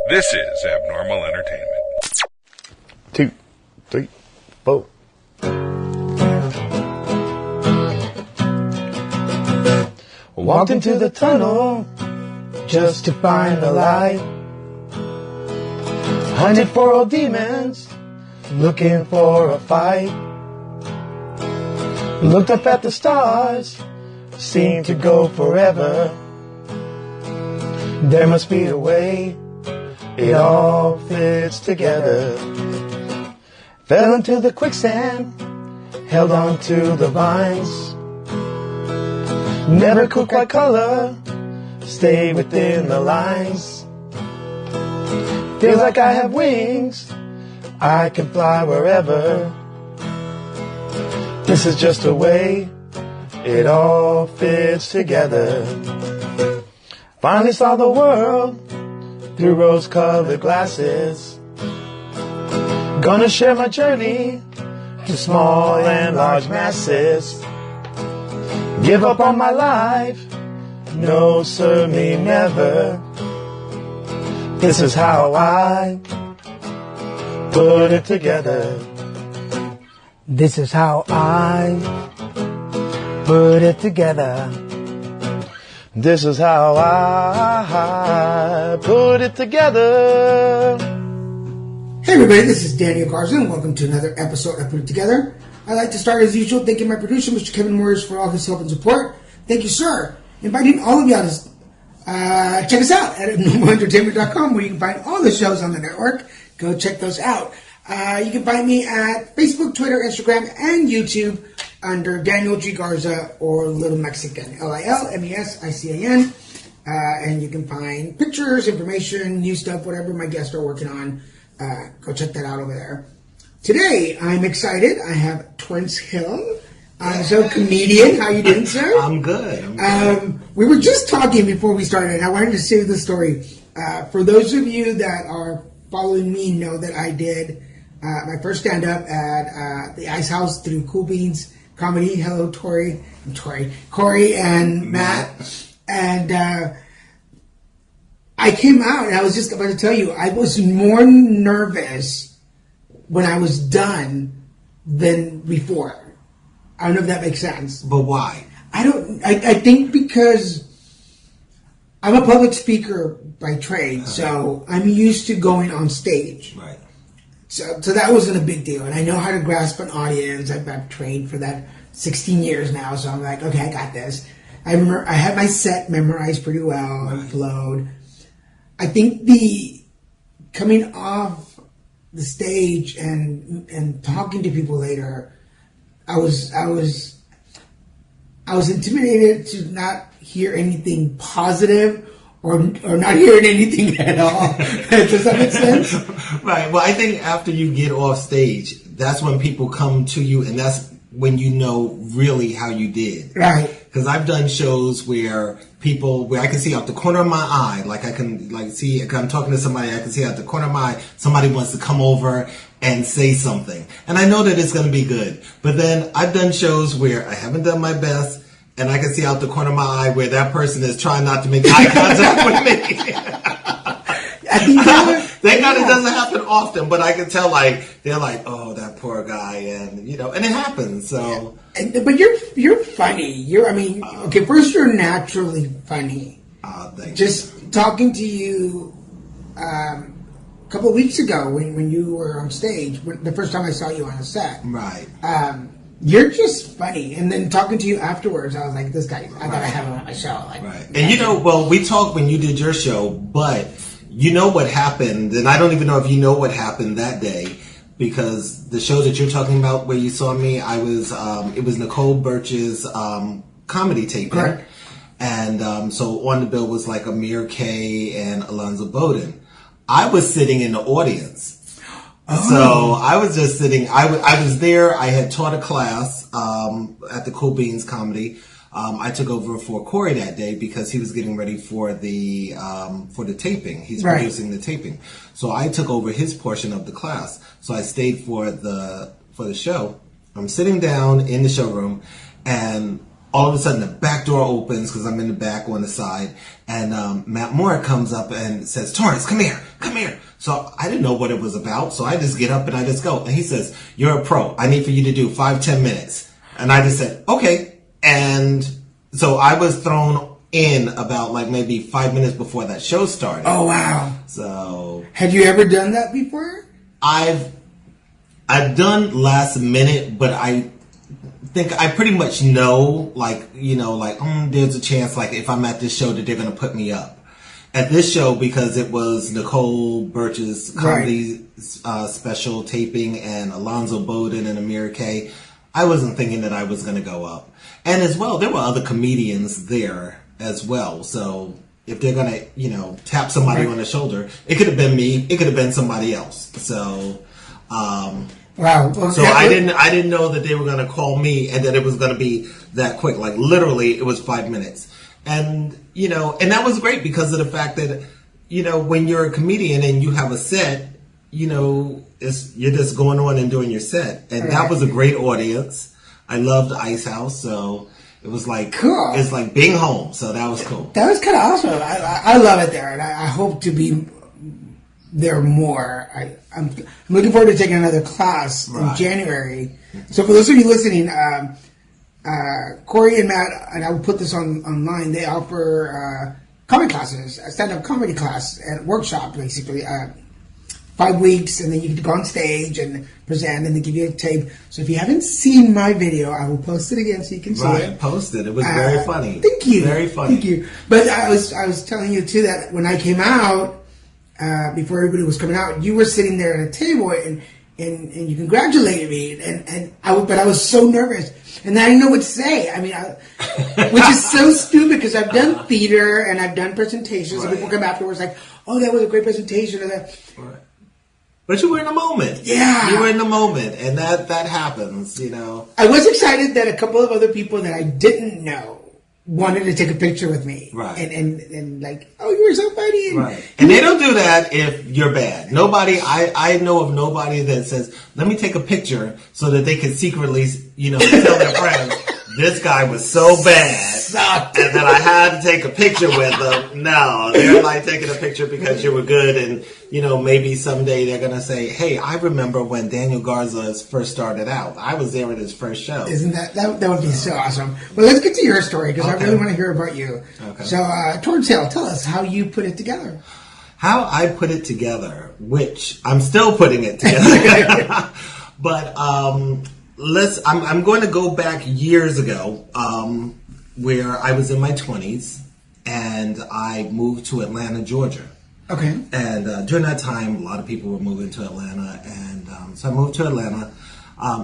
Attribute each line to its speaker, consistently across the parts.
Speaker 1: This is Abnormal Entertainment.
Speaker 2: 2, 3, 4.
Speaker 3: Walked into the tunnel just to find the light. Hunted for old demons, looking for a fight. Looked up at the stars, seemed to go forever. There must be a way, it all fits together. Fell into the quicksand, held on to the vines. Never could quite color, stay within the lines. Feels like I have wings, I can fly wherever. This is just a way, it all fits together. Finally saw the world through rose-colored glasses. Gonna share my journey to small and large masses. Give up on my life, no sir, me never. This is how I put it together. This is how I put it together. This is how I put it together.
Speaker 4: Hey everybody, this is Daniel Garza and welcome to another episode of Put It Together. I'd like to start as usual thanking my producer, Mr. Kevin Morris, for all his help and support. Thank you, sir. Inviting all of y'all to check us out at abnormalentertainment.com, where you can find all the shows on the network. Go check those out. You can find me at Facebook, Twitter, Instagram, and YouTube under Daniel G. Garza or Little Mexican, Lilmesican. And you can find pictures, information, new stuff, whatever my guests are working on. Go check that out over there. Today, I'm excited. I have Torrance Hill, so comedian. How you doing, sir?
Speaker 5: I'm good.
Speaker 4: We were just talking before we started, and I wanted to share the story. For those of you that are following me know that I did my first stand-up at the Ice House through Cool Beans Comedy. Hello, Corey, and Matt. And I came out, and I was just about to tell you, I was more nervous when I was done than before. I don't know if that makes sense.
Speaker 5: But why?
Speaker 4: I think because I'm a public speaker by trade, so I'm used to going on stage.
Speaker 5: Right.
Speaker 4: So that wasn't a big deal. And I know how to grasp an audience. I've trained for that 16 years now, so I'm like, okay, I got this. I remember I had my set memorized pretty well and flowed. I think the coming off the stage and talking to people later, I was intimidated to not hear anything positive or not hearing anything at all. Does that make sense?
Speaker 5: Right. Well, I think after you get off stage, that's when people come to you, and that's when you know really how you did.
Speaker 4: Right.
Speaker 5: Because I've done shows where I can see out the corner of my eye, like I can see, if I'm talking to somebody, I can see out the corner of my eye, somebody wants to come over and say something. And I know that it's going to be good. But then I've done shows where I haven't done my best, and I can see out the corner of my eye where that person is trying not to make eye contact with me. Thank God it doesn't happen often, but I can tell, they're like, oh, that poor guy, and and it happens. So,
Speaker 4: but you're funny. Okay. First, you're naturally funny. Just talking to you a couple of weeks ago when you were on stage, the first time I saw you on a set,
Speaker 5: right?
Speaker 4: You're just funny, and then talking to you afterwards, I was like, this guy, I gotta have him on my show.
Speaker 5: Right. And we talked when you did your show, but. You know what happened, and I don't even know if you know what happened that day, because the show that you're talking about where you saw me, it was Nicole Birch's comedy taping.
Speaker 4: Correct.
Speaker 5: And so on the bill was like Amir K and Alonzo Bowden. I was sitting in the audience. Oh. So I was just sitting, I was there, I had taught a class at the Cool Beans Comedy. I took over for Corey that day because he was getting ready for the taping. He's
Speaker 4: right.
Speaker 5: producing the taping, so I took over his portion of the class. So I stayed for the show. I'm sitting down in the showroom, and all of a sudden the back door opens because I'm in the back on the side, and Matt Moore comes up and says, "Torrance, come here. So I didn't know what it was about, so I just get up and I just go. And he says, "You're a pro. I need for you to do 5-10 minutes." And I just said, "Okay." And so I was thrown in about like maybe 5 minutes before that show started.
Speaker 4: Oh, wow.
Speaker 5: So
Speaker 4: had you ever done that before?
Speaker 5: I've done last minute, but I think I pretty much know, like, you know, like, there's a chance, like, if I'm at this show that they're going to put me up. At this show, because it was Nicole Birch's comedy special taping and Alonzo Bowden and Amir K, I wasn't thinking that I was going to go up. And as well, there were other comedians there as well. So if they're going to, you know, tap somebody on the shoulder, it could have been me. It could have been somebody else. So,
Speaker 4: wow. Well,
Speaker 5: so I didn't know that they were going to call me and that it was going to be that quick. Like literally, it was 5 minutes. And, you know, and that was great because of the fact that, you know, when you're a comedian and you have a set, you know, you're just going on and doing your set. And that was a great audience. I loved Ice House. So it was like,
Speaker 4: cool.
Speaker 5: It's like being home. So that was cool.
Speaker 4: That was kind of awesome. I love it there. And I hope to be there more. I'm looking forward to taking another class in January. So for those of you listening, Corey and Matt, and I will put this online, they offer comedy classes, a stand-up comedy class and workshop, basically, 5 weeks, and then you can go on stage and present, and they give you a tape. So if you haven't seen my video, I will post it again so you can see it.
Speaker 5: Post it. It was very funny.
Speaker 4: Thank you.
Speaker 5: Very funny.
Speaker 4: Thank you. But I was telling you, too, that when I came out, before everybody was coming out, you were sitting there at a table, and you congratulated me, but I was so nervous, and I didn't know what to say. I mean, which is so stupid because I've done theater and I've done presentations, and people come afterwards like, "Oh, that was a great presentation."
Speaker 5: But you were in the moment.
Speaker 4: Yeah,
Speaker 5: you were in the moment, and that happens. You know,
Speaker 4: I was excited that a couple of other people that I didn't know wanted to take a picture with me.
Speaker 5: Right.
Speaker 4: And like, "Oh, you were so funny."
Speaker 5: Right. And they don't do that if you're bad. Nobody, I know of nobody that says, "Let me take a picture," so that they can secretly, you know, tell their friends, "This guy was so bad and that I had to take a picture with him." No, they're like taking a picture because you were good, and, you know, maybe someday they're going to say, "Hey, I remember when Daniel Garza first started out. I was there at his first show."
Speaker 4: Isn't that would be so awesome. Well, let's get to your story because I really want to hear about you. Okay. So, Torrance, tell us how you put it together.
Speaker 5: How I put it together, which I'm still putting it together. But I'm going to go back years ago, where I was in my 20s and I moved to Atlanta, Georgia.
Speaker 4: Okay.
Speaker 5: And during that time, a lot of people were moving to Atlanta, and so I moved to Atlanta,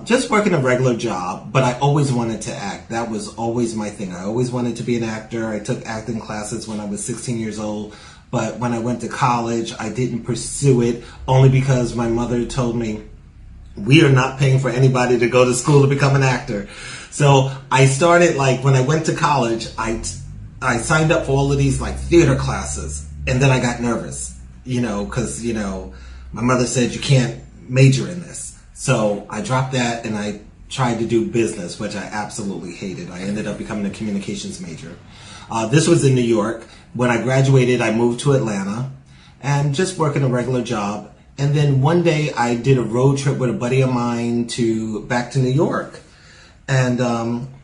Speaker 5: just working a regular job, but I always wanted to act. That was always my thing. I always wanted to be an actor. I took acting classes when I was 16 years old, but when I went to college, I didn't pursue it only because my mother told me, "We are not paying for anybody to go to school to become an actor." So I started, like, when I went to college, I signed up for all of these, like, theater classes. And then I got nervous, you know, because, you know, my mother said you can't major in this. So I dropped that and I tried to do business, which I absolutely hated. I ended up becoming a communications major. This was in New York. When I graduated, I moved to Atlanta and just working a regular job. And then one day I did a road trip with a buddy of mine back to New York. And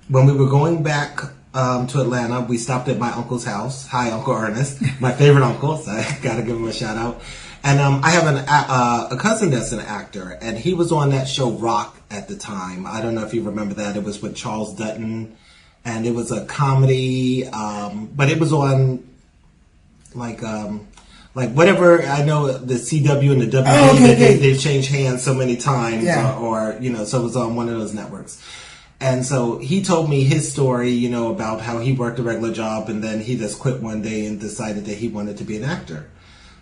Speaker 5: when we were going back to Atlanta, we stopped at my uncle's house. Hi, Uncle Ernest, my favorite uncle, so I gotta give him a shout out. And I have a cousin that's an actor, and he was on that show Rock at the time. I don't know if you remember that. It was with Charles Dutton, and it was a comedy, but it was on like whatever. I know the CW and the WB, they've changed hands so many times, or you know, so it was on one of those networks. And so he told me his story, you know, about how he worked a regular job and then he just quit one day and decided that he wanted to be an actor.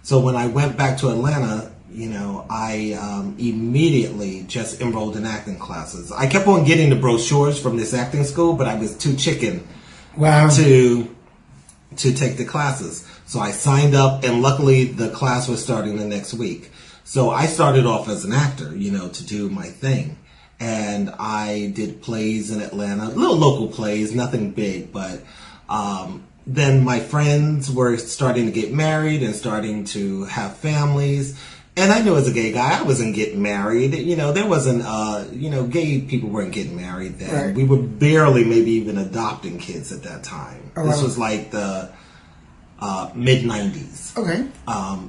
Speaker 5: So when I went back to Atlanta, you know, I immediately just enrolled in acting classes. I kept on getting the brochures from this acting school, but I was too chicken to take the classes. So I signed up, and luckily the class was starting the next week. So I started off as an actor, you know, to do my thing. and I did plays in Atlanta, little local plays, nothing big, but then my friends were starting to get married and starting to have families. And I knew as a gay guy, I wasn't getting married. You know, there wasn't, gay people weren't getting married then.
Speaker 4: Right.
Speaker 5: We were barely maybe even adopting kids at that time.
Speaker 4: Oh,
Speaker 5: this
Speaker 4: wow.
Speaker 5: was like the mid-90s.
Speaker 4: Okay.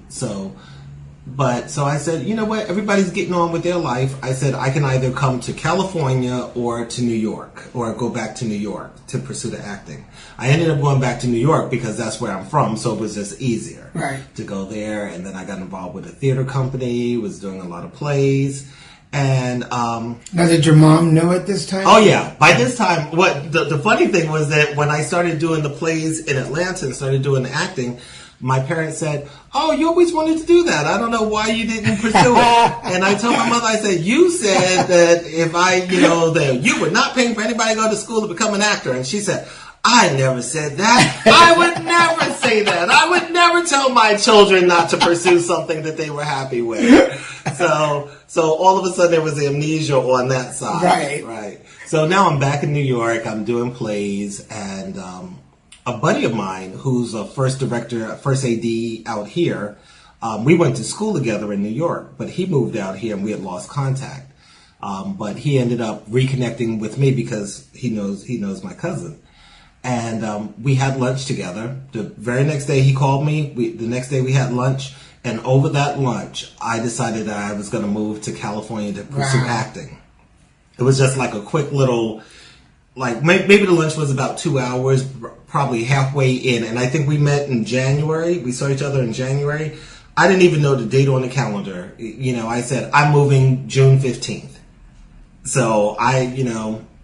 Speaker 5: So I said, you know what? Everybody's getting on with their life. I said, I can either come to California or to New York, or go back to New York to pursue the acting. I ended up going back to New York because that's where I'm from, so it was just easier to go there. And then I got involved with a theater company, was doing a lot of plays. And
Speaker 4: now, did your mom know at this time?
Speaker 5: oh yeah, by this time, what the funny thing was that when I started doing the plays in Atlanta and started doing the acting, my parents said, "Oh, you always wanted to do that. I don't know why you didn't pursue it." And I told my mother, I said, "You said that if that you were not paying for anybody to go to school to become an actor." And she said, "I never said that. I would never say that. I would never tell my children not to pursue something that they were happy with." So all of a sudden there was amnesia on that side. Right. So now I'm back in New York. I'm doing plays, and a buddy of mine who's a first AD out here, we went to school together in New York, but he moved out here and we had lost contact. But he ended up reconnecting with me because he knows my cousin. And we had lunch together. The very next day he called me. The next day we had lunch. And over that lunch, I decided that I was going to move to California to pursue acting. It was just like a quick little, like maybe the lunch was about 2 hours, probably halfway in. And I think we met in January. We saw each other in January. I didn't even know the date on the calendar. You know, I said, I'm moving June 15th. So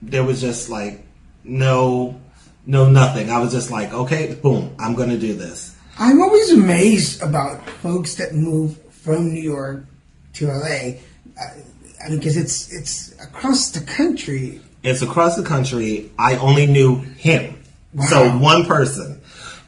Speaker 5: there was just like no nothing. I was just like, okay, boom, I'm going to do this.
Speaker 4: I'm always amazed about folks that move from New York to LA. Because it's across the country.
Speaker 5: It's across the country. I only knew him.
Speaker 4: Wow.
Speaker 5: So one person.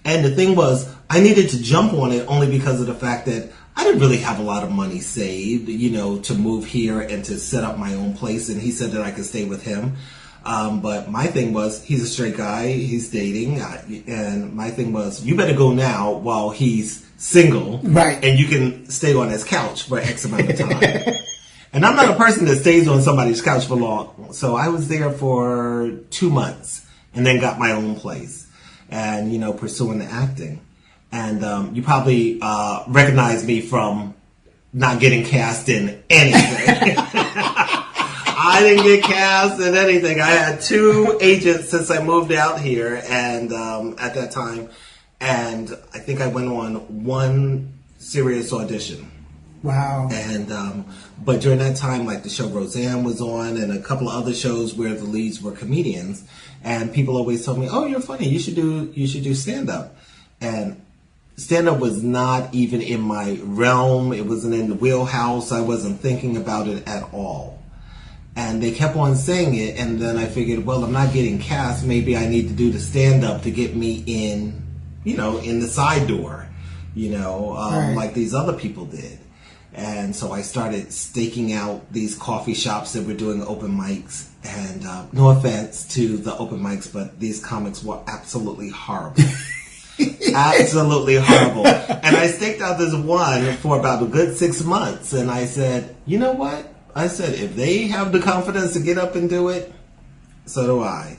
Speaker 5: And the thing was, I needed to jump on it only because of the fact that I didn't really have a lot of money saved, to move here and to set up my own place. And he said that I could stay with him. But my thing was, he's a straight guy, he's dating, and my thing was, you better go now while he's single,
Speaker 4: right?
Speaker 5: And you can stay on his couch for X amount of time. And I'm not a person that stays on somebody's couch for long, so I was there for 2 months, and then got my own place, and pursuing the acting. And you probably recognize me from not getting cast in anything. I didn't get cast in anything. I had 2 agents since I moved out here, and at that time, and I think I went on 1 serious audition.
Speaker 4: Wow.
Speaker 5: And but during that time, like the show Roseanne was on, and a couple of other shows where the leads were comedians, and people always told me, "Oh, you're funny. You should do stand up." And stand up was not even in my realm. It wasn't in the wheelhouse. I wasn't thinking about it at all. And they kept on saying it, and then I figured, well, I'm not getting cast. Maybe I need to do the stand-up to get me in, in the side door,
Speaker 4: right.
Speaker 5: like these other people did. And so I started staking out these coffee shops that were doing open mics. And no offense to the open mics, but these comics were absolutely horrible. Absolutely horrible. And I staked out this one for about a good 6 months, and I said, you know what? I said, if they have the confidence to get up and do it, so do I.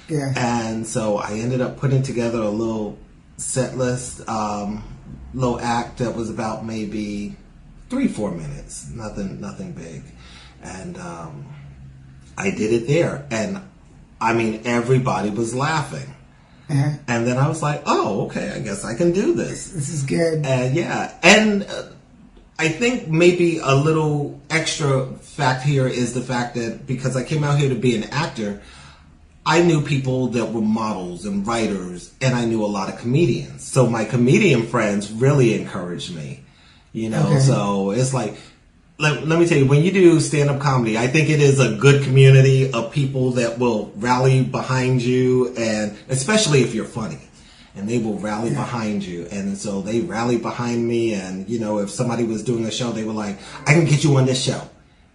Speaker 4: Yeah.
Speaker 5: And so I ended up putting together a little set list, little act that was about maybe 3-4 minutes, nothing big. And I did it there. And I mean, everybody was laughing.
Speaker 4: Uh-huh.
Speaker 5: And then I was like, oh, okay, I guess I can do this.
Speaker 4: This is good.
Speaker 5: And and I think maybe a little extra fact here is the fact that because I came out here to be an actor, I knew people that were models and writers, and I knew a lot of comedians. So my comedian friends really encouraged me,
Speaker 4: Okay.
Speaker 5: So it's like, let me tell you, when you do stand-up comedy, I think it is a good community of people that will rally behind you, and especially if you're funny. And they will rally behind you. And so they rallied behind me. And, if somebody was doing a show, they were like, I can get you on this show.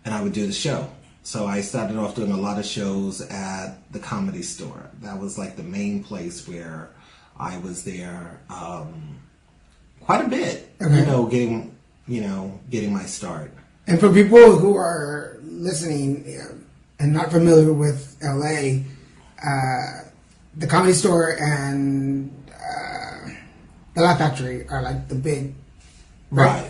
Speaker 5: And I would do the show. So I started off doing a lot of shows at the Comedy Store. That was like the main place where I was there quite a bit.
Speaker 4: Okay.
Speaker 5: Getting my start.
Speaker 4: And for people who are listening and not familiar with LA, the Comedy Store and the Laugh Factory are like the big...
Speaker 5: Right.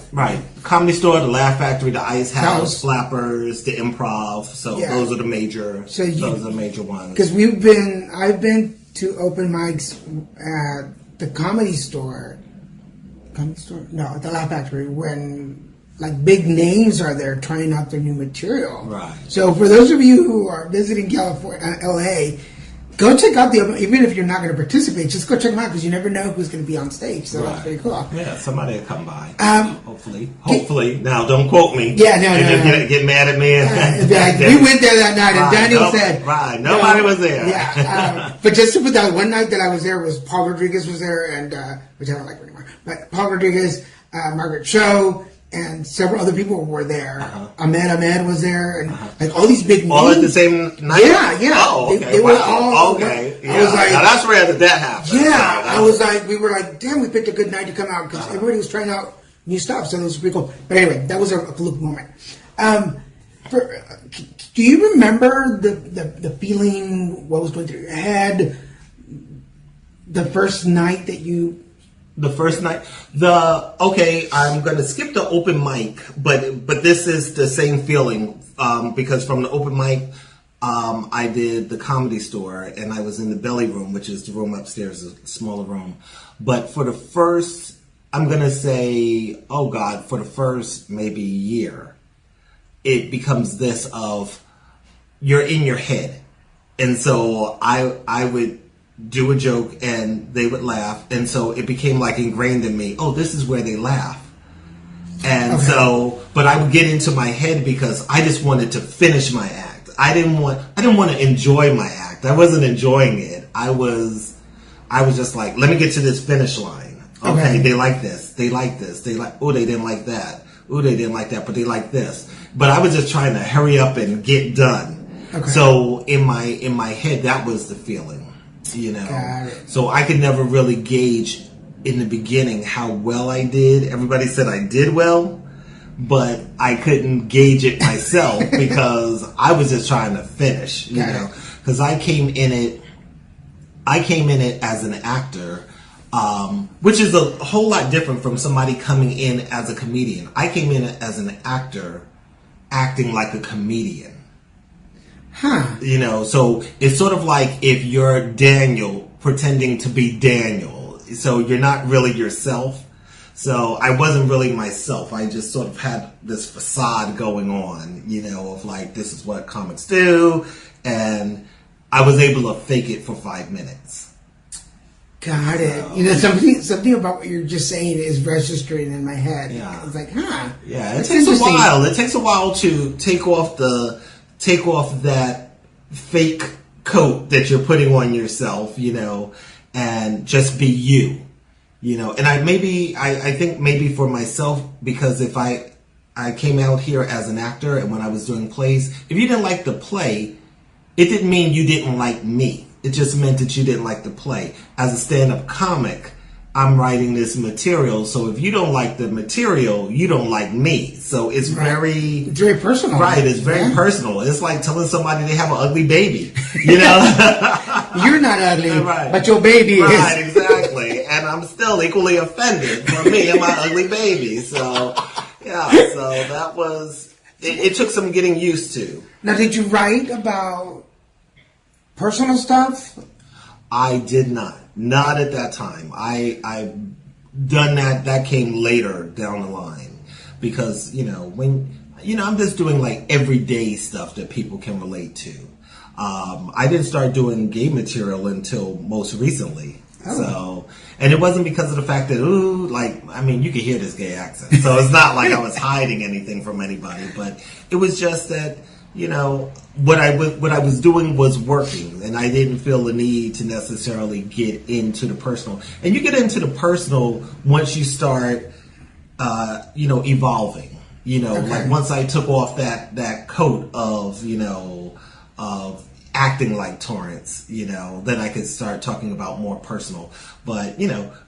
Speaker 5: Comedy Store, the Laugh Factory, the Ice House, Flappers, the Improv. So those are the major. Those are the major ones.
Speaker 4: Because I've been to open mics at the Comedy Store. No, the Laugh Factory, when like big names are there trying out their new material.
Speaker 5: Right.
Speaker 4: So for those of you who are visiting California, LA, go check out even if you're not going to participate, just go check them out because you never know who's going to be on stage. So that's pretty cool.
Speaker 5: Yeah, somebody will come by. Hopefully. Now, don't quote me.
Speaker 4: Yeah, no.
Speaker 5: Get mad at me.
Speaker 4: We went there that night, and Daniel said...
Speaker 5: Right, nobody was there.
Speaker 4: Yeah, but just to put that, one night that I was there was Paul Rodriguez was there, and which I don't like anymore. But Paul Rodriguez, Margaret Cho, and several other people were there. Ahmed was there, and like all these big names.
Speaker 5: All at the same night?
Speaker 4: Yeah.
Speaker 5: Oh, okay.
Speaker 4: They were all...
Speaker 5: Okay.
Speaker 4: I was like...
Speaker 5: Now, that's rare that happens.
Speaker 4: Yeah, we were like, damn, we picked a good night to come out, because everybody was trying out new stuff, so it was pretty cool. But anyway, that was a fluke moment. Do you remember the feeling, what was going through your head, the first night that you...
Speaker 5: The first night? I'm going to skip the open mic, but this is the same feeling, because from the open mic, I did the Comedy Store, and I was in the belly room, which is the room upstairs, a smaller room. But for the first, I'm going to say, for the first maybe year, it becomes this of, you're in your head. And so I would do a joke and they would laugh, and so it became like ingrained in me, this is where they laugh. And but I would get into my head because I just wanted to finish my act. I didn't want to enjoy my act. I wasn't enjoying it. I was just like, let me get to this finish line. Okay. They like this. They like this. They didn't like that. They didn't like that, but they like this. But I was just trying to hurry up and get done. Okay. So in my head, that was the feeling.
Speaker 4: Got it.
Speaker 5: So I could never really gauge in the beginning how well I did. Everybody said I did well, but I couldn't gauge it myself because I was just trying to finish, because I came in it as an actor, which is a whole lot different from somebody coming in as a comedian. I came in as an actor acting like a comedian. So it's sort of like if you're Daniel pretending to be Daniel. So you're not really yourself. So I wasn't really myself. I just sort of had this facade going on, of like, this is what comics do. And I was able to fake it for 5 minutes.
Speaker 4: Got it. Something about what you're just saying is registering in my head.
Speaker 5: Yeah.
Speaker 4: It's like,
Speaker 5: Yeah, it takes a while. It takes a while to take off that fake coat that you're putting on yourself, and just be you, and I think maybe for myself, because if I came out here as an actor, and when I was doing plays, if you didn't like the play, it didn't mean you didn't like me. It just meant that you didn't like the play. As a stand-up comic, I'm writing this material, so if you don't like the material, you don't like me. So it's very
Speaker 4: personal.
Speaker 5: Right, it's very personal. It's like telling somebody they have an ugly baby.
Speaker 4: You're not ugly, but your baby is.
Speaker 5: Right, exactly. And I'm still equally offended for me and my ugly baby. So, so that was... It took some getting used to.
Speaker 4: Now, did you write about personal stuff?
Speaker 5: I did not. Not at that time. I done that. That came later down the line, because when I'm just doing like everyday stuff that people can relate to. I didn't start doing gay material until most recently. So, and it wasn't because of the fact that you could hear this gay accent. So it's not like I was hiding anything from anybody, but it was just that. What I was doing was working, and I didn't feel the need to necessarily get into the personal. And you get into the personal once you start, evolving. You know,
Speaker 4: Okay.
Speaker 5: like once I took off that coat of, of acting like Torrance, then I could start talking about more personal. But,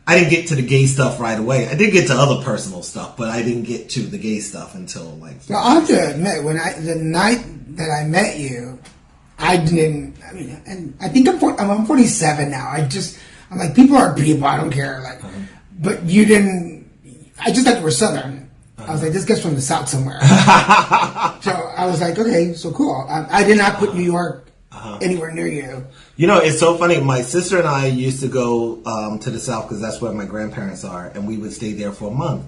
Speaker 5: I didn't get to the gay stuff right away. I did get to other personal stuff, but I didn't get to the gay stuff until like...
Speaker 4: Well, I have to admit, the night that I met you, I didn't, and I think I'm 47 now. I'm like, people are people, I don't care. Like, but you didn't, I just thought you were Southern. I was like, this guy's from the South somewhere. So I was like, okay, so cool. I did not put New York anywhere near you.
Speaker 5: It's so funny. My sister and I used to go to the South because that's where my grandparents are, and we would stay there for a month.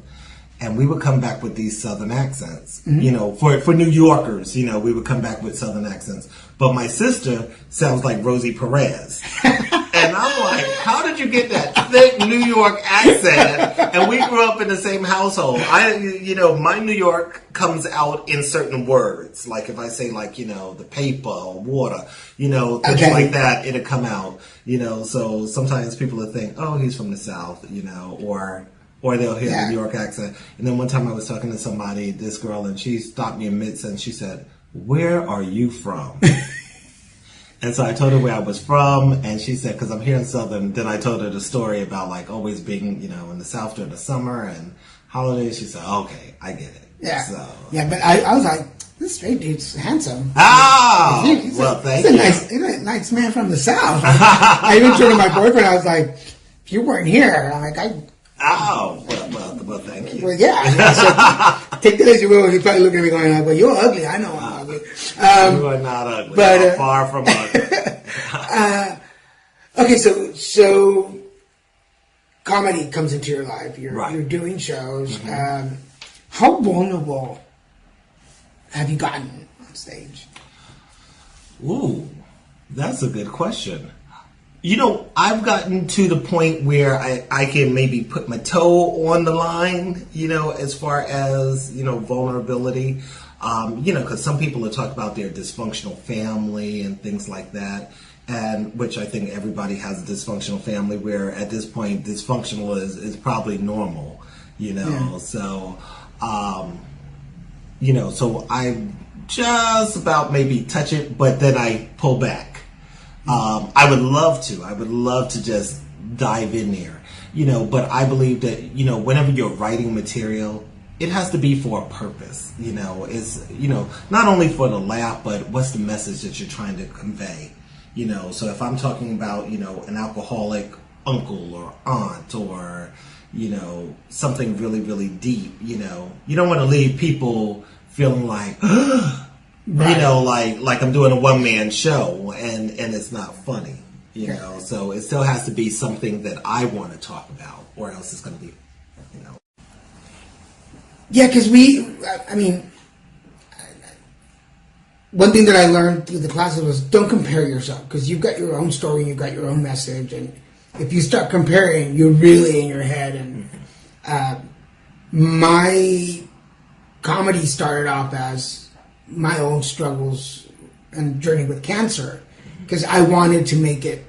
Speaker 5: And we would come back with these Southern accents, for New Yorkers, we would come back with Southern accents. But my sister sounds like Rosie Perez. And I'm like, how did you get that thick New York accent? And we grew up in the same household. My New York comes out in certain words. Like if I say the paper or water, things like that, it'll come out, So sometimes people will think, oh, he's from the South, or they'll hear the New York accent. And then one time I was talking to somebody, this girl, and she stopped me in mid-sentence. She said, "Where are you from?" And so I told her where I was from, and she said, because I'm here in Southern. Then I told her the story about always being, in the South during the summer and holidays. She said, okay, I get it.
Speaker 4: Yeah.
Speaker 5: So.
Speaker 4: Yeah, but I was like, this straight dude's handsome.
Speaker 5: Ah! Thank you.
Speaker 4: He's a nice man from the South. I even told my boyfriend, I was like, if you weren't here, I'm like,
Speaker 5: oh, well, thank you.
Speaker 4: Well, yeah. So, take that as you will. You probably look at me going, well, you're ugly. I know I'm ugly.
Speaker 5: You are not ugly.
Speaker 4: But,
Speaker 5: You're far from ugly.
Speaker 4: Okay, so comedy comes into your life. You're doing shows.
Speaker 5: Mm-hmm.
Speaker 4: How vulnerable have you gotten on stage?
Speaker 5: Ooh, that's a good question. I've gotten to the point where I can maybe put my toe on the line, as far as, vulnerability. Because some people have talked about their dysfunctional family and things like that. And which I think everybody has a dysfunctional family where at this point dysfunctional is probably normal, So, so I just about maybe touch it, but then I pull back. I would love to just dive in there, but I believe that, whenever you're writing material, it has to be for a purpose, it's, not only for the laugh, but what's the message that you're trying to convey, so if I'm talking about, an alcoholic uncle or aunt or, something really, really deep, you don't want to leave people feeling like, right. Like I'm doing a one-man show and it's not funny, so it still has to be something that I want to talk about or else it's going to be,
Speaker 4: Yeah, because one thing that I learned through the classes was don't compare yourself because you've got your own story, you've got your own message, and if you start comparing, you're really in your head. And my comedy started off as my own struggles and journey with cancer because I wanted to make it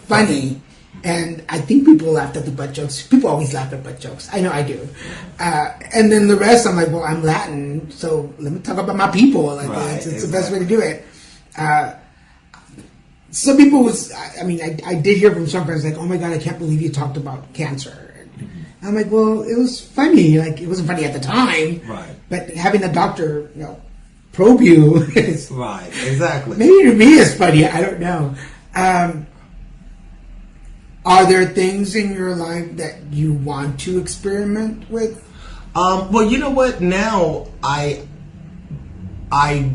Speaker 4: funny. And I think people laughed at the butt jokes. People always laugh at butt jokes. I know I do. And then the rest, I'm like, well, I'm Latin, so let me talk about my people. Like,
Speaker 5: right,
Speaker 4: it's the best way to do it. Some people I did hear from some friends like, oh my God, I can't believe you talked about cancer. And I'm like, well, it was funny. Like, it wasn't funny at the time.
Speaker 5: Right.
Speaker 4: But having a doctor, probe you is...
Speaker 5: Right, exactly.
Speaker 4: Maybe to me it's funny. I don't know. Are there things in your life that you want to experiment with?
Speaker 5: Well, you know what? Now I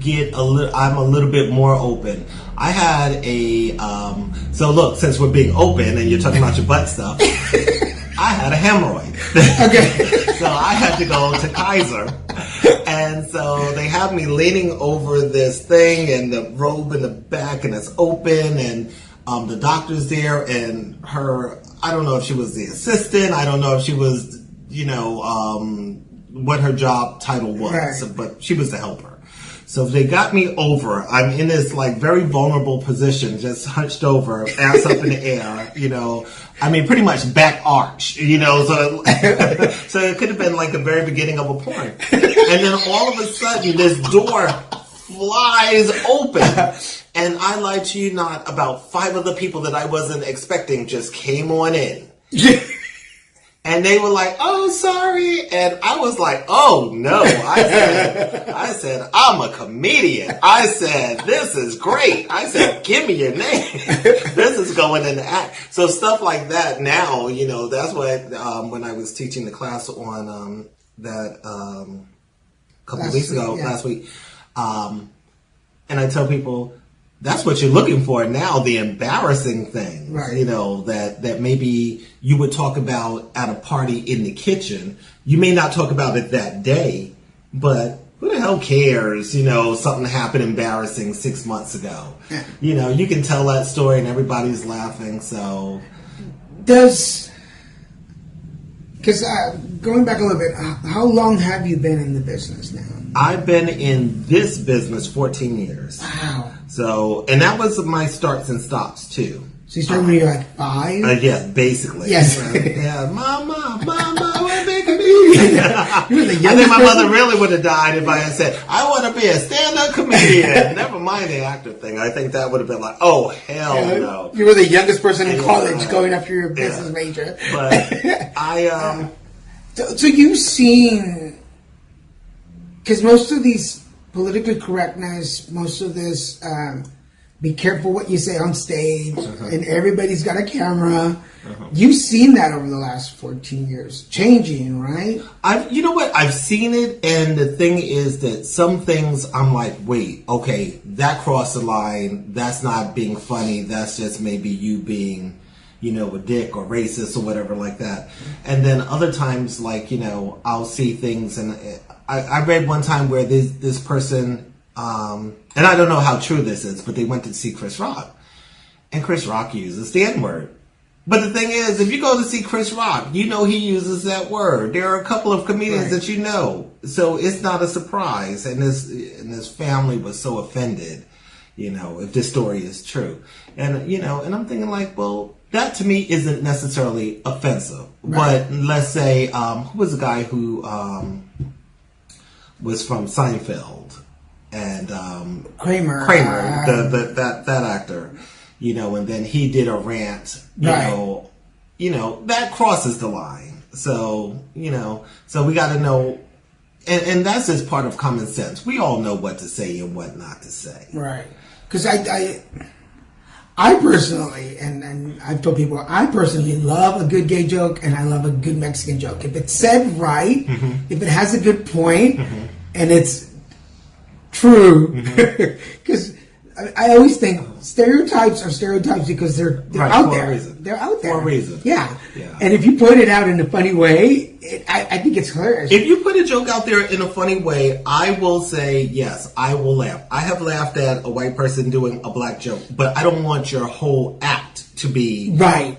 Speaker 5: get I'm a little bit more open. I had so look, since we're being open and you're talking about your butt stuff, I had a hemorrhoid.
Speaker 4: Okay.
Speaker 5: So I had to go to Kaiser. And so they have me leaning over this thing and the robe in the back and it's open and the doctor's there and I don't know if she was the assistant. I don't know if she was, what her job title was,
Speaker 4: right.
Speaker 5: but she was the helper. So they got me over. I'm in this like very vulnerable position, just hunched over, ass up in the air, you know. I mean, pretty much back arch, you know. So, so it could have been like the very beginning of a porn. And then all of a sudden, this door flies open. And I lied to you not, about 5 of the people that I wasn't expecting just came on in. And they were like, "Oh, sorry." And I was like, "Oh, no." I said, "I'm a comedian." I said, "This is great." I said, "Give me your name." This is going in the act. So stuff like that now, you know, that's what, when I was teaching the class on last week, and I tell people, that's what you're looking for now, the embarrassing things, right. You know, that maybe you would talk about at a party in the kitchen. You may not talk about it that day, but who the hell cares? You know, something happened embarrassing 6 months ago. Yeah. You know, you can tell that story and everybody's laughing, so.
Speaker 4: Because going back a little bit, how long have you been in the business now?
Speaker 5: I've been in this business 14 years.
Speaker 4: Wow.
Speaker 5: So, and that was my starts and stops too.
Speaker 4: So you started when you were like 5?
Speaker 5: Yeah, basically.
Speaker 4: Yes.
Speaker 5: Yeah, mama, we're big comedian. I think my mother really would have died if I had said, "I want to be a stand-up comedian." Never mind the actor thing. I think that would have been like, oh, hell no.
Speaker 4: You were the youngest person in college going after your business major.
Speaker 5: But
Speaker 4: So you've seen, because most of these politically correctness, most of this, be careful what you say on stage, and everybody's got a camera. You've seen that over the last 14 years, changing, right?
Speaker 5: You know what? I've seen it, and the thing is that some things I'm like, wait, okay, that crossed the line. That's not being funny. That's just maybe you being, you know, a dick or racist or whatever like that. And then other times, like, you know, I'll see things, and I read one time where this person, and I don't know how true this is, but they went to see Chris Rock. And Chris Rock uses the N-word. But the thing is, if you go to see Chris Rock, you know he uses that word. There are a couple of comedians that you know. So it's not a surprise. And this family was so offended, you know, if this story is true. And, you know, and I'm thinking like, well, that to me isn't necessarily offensive. Right. But let's say, who was the guy who was from Seinfeld? And
Speaker 4: Kramer,
Speaker 5: that actor, you know, and then he did a rant, you know, that crosses the line. So, you know, so we got to know, and that's just part of common sense. We all know what to say and what not to say,
Speaker 4: right? Because I personally, and I've told people, I personally love a good gay joke and I love a good Mexican joke. If it's said right, if it has a good point, and it's true, because I always think stereotypes are stereotypes because they're out there. They're out there
Speaker 5: for a reason.
Speaker 4: Yeah. And if you put it out in a funny way, I think it's hilarious.
Speaker 5: If you put a joke out there in a funny way, I will say yes. I will laugh. I have laughed at a white person doing a black joke, but I don't want your whole act to be black.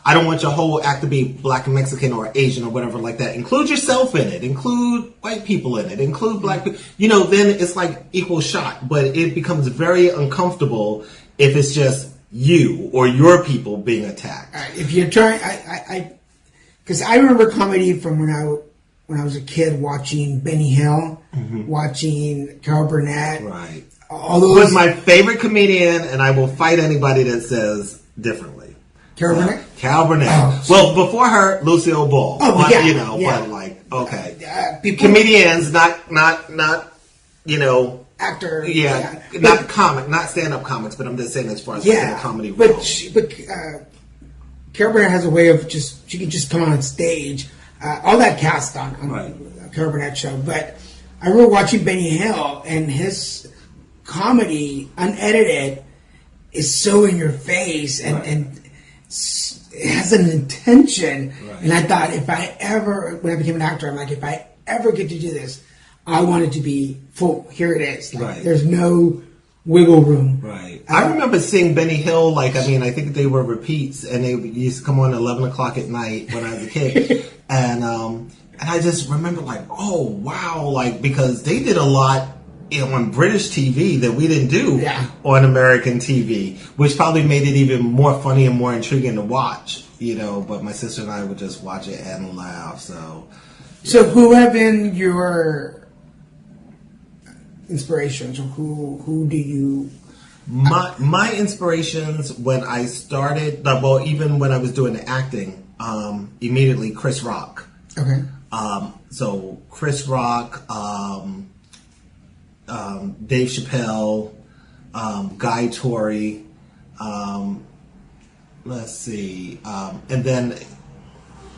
Speaker 5: I don't want your whole act to be black and Mexican or Asian or whatever like that. Include yourself in it. Include white people in it. Include black people. You know, then it's like equal shot. But it becomes very uncomfortable if it's just you or your people being attacked.
Speaker 4: If you're trying, because I remember comedy from when I was a kid, watching Benny Hill, watching Carol Burnett.
Speaker 5: Right.
Speaker 4: All those.
Speaker 5: Was my favorite comedian, and I will fight anybody that says differently.
Speaker 4: Carol Burnett?
Speaker 5: Carol Burnett. Oh, well, before her, Lucille Ball. But like, okay. Comedians, not, you know.
Speaker 4: Actor.
Speaker 5: Yeah. Not comic, not stand-up comics, but I'm just saying as far as like comedy.
Speaker 4: But Carol Burnett has a way of she can just come on stage. All that cast on Carol Burnett show. But I remember watching Benny Hill, and his comedy, unedited, is so in your face, and it has an intention. And I thought, when I became an actor, I'm like, if I ever get to do this, I want it to be full. Here it is. Like, there's no wiggle room.
Speaker 5: Right. I remember seeing Benny Hill, I think they were repeats, and they used to come on at 11 o'clock at night when I was a kid. And And I just remember like, oh, wow, like, because they did a lot on British TV that we didn't do on American TV, which probably made it even more funny and more intriguing to watch, you know, but my sister and I would just watch it and laugh, so.
Speaker 4: So who have been your inspirations, or who do you...
Speaker 5: My inspirations when I started, well, even when I was doing the acting, immediately Chris Rock.
Speaker 4: Okay.
Speaker 5: So Chris Rock, Dave Chappelle, Guy Torrey, let's see, and then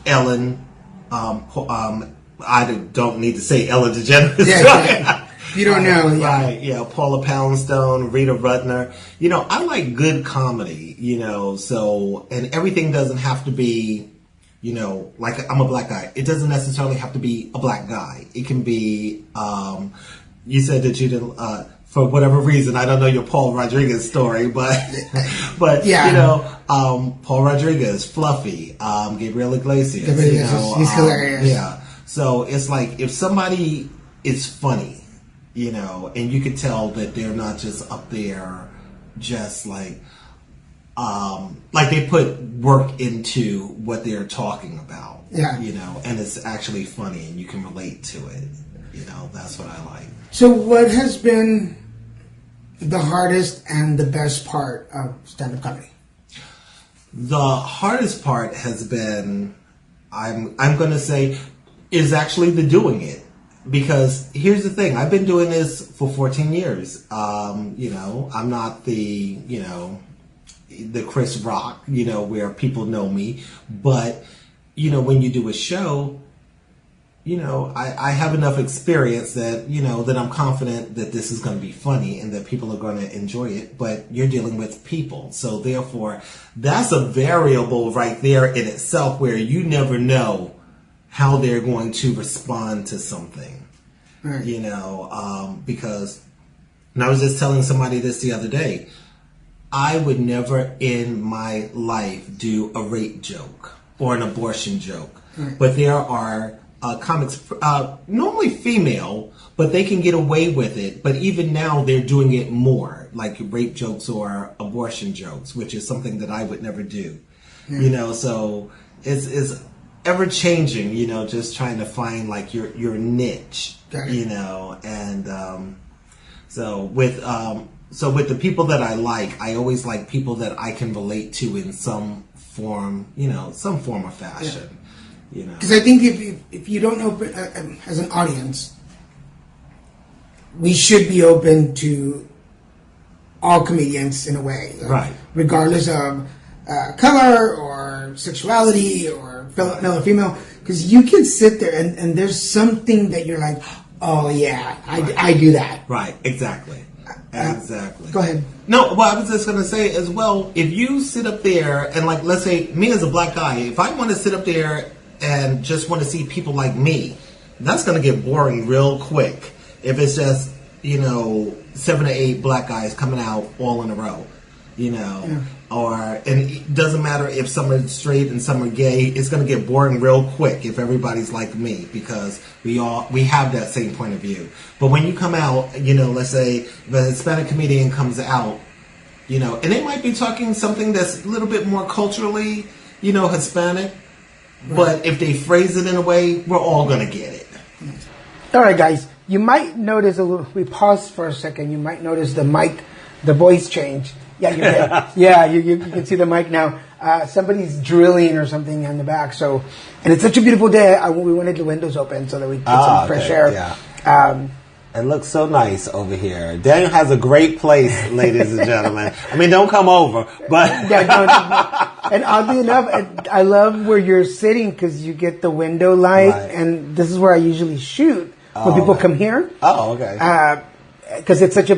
Speaker 5: Ellen. I don't need to say Ellen DeGeneres.
Speaker 4: Yeah. You don't know.
Speaker 5: Right, yeah. Paula Poundstone, Rita Rudner. You know, I like good comedy, you know, so, and everything doesn't have to be, you know, like I'm a black guy. It doesn't necessarily have to be a black guy. It can be, you said that you didn't, for whatever reason, I don't know your Paul Rodriguez story, but yeah. You know, Paul Rodriguez, Fluffy, Gabriel Iglesias, you know,
Speaker 4: he's hilarious.
Speaker 5: Yeah. So it's like if somebody is funny, you know, and you can tell that they're not just up there just like they put work into what they're talking about, you know, and it's actually funny and you can relate to it, you know, that's what I like.
Speaker 4: So what has been the hardest and the best part of stand-up comedy?
Speaker 5: The hardest part has been, I'm going to say, is actually the doing it. Because here's the thing, I've been doing this for 14 years. You know, I'm not the Chris Rock, you know, where people know me. But, you know, when you do a show, you know, I have enough experience that, you know, that I'm confident that this is going to be funny and that people are going to enjoy it. But you're dealing with people. So therefore, that's a variable right there in itself where you never know how they're going to respond to something, right. You know, because, and I was just telling somebody this the other day, I would never in my life do a rape joke or an abortion joke, right. But there are comics, normally female, but they can get away with it, but even now they're doing it more, like rape jokes or abortion jokes, which is something that I would never do, you know, so it's ever changing, you know, just trying to find like your niche, you know, and so with the people that I like, I always like people that I can relate to in some form, you know, some form of fashion, you know.
Speaker 4: Because I think if you don't open as an audience, we should be open to all comedians in a way,
Speaker 5: right?
Speaker 4: Regardless of color or sexuality or male or female, because you can sit there and there's something that you're like, oh yeah, I do that.
Speaker 5: Right, exactly. Exactly.
Speaker 4: Go ahead.
Speaker 5: No, well, I was just going to say as well, if you sit up there and like, let's say me as a black guy, if I want to sit up there and just want to see people like me, that's going to get boring real quick. If it's just, you know, 7 or 8 black guys coming out all in a row, you know, and it doesn't matter if some are straight and some are gay, it's going to get boring real quick if everybody's like me, because we have that same point of view. But when you come out, you know, let's say if a Hispanic comedian comes out, you know, and they might be talking something that's a little bit more culturally, you know, Hispanic, but if they phrase it in a way, we're all going to get it.
Speaker 4: All right, guys, you might notice we paused for a second, you might notice the mic, the voice change. Yeah, you can. Yeah, you can see the mic now. Somebody's drilling or something in the back. So, and it's such a beautiful day. We wanted the windows open so that we could get some fresh air.
Speaker 3: Yeah. It looks so nice over here. Daniel has a great place, ladies and gentlemen. I mean, don't come over, but
Speaker 4: and oddly enough, I love where you're sitting because you get the window light, and this is where I usually shoot when people come here.
Speaker 3: Oh, okay.
Speaker 4: Because it's such a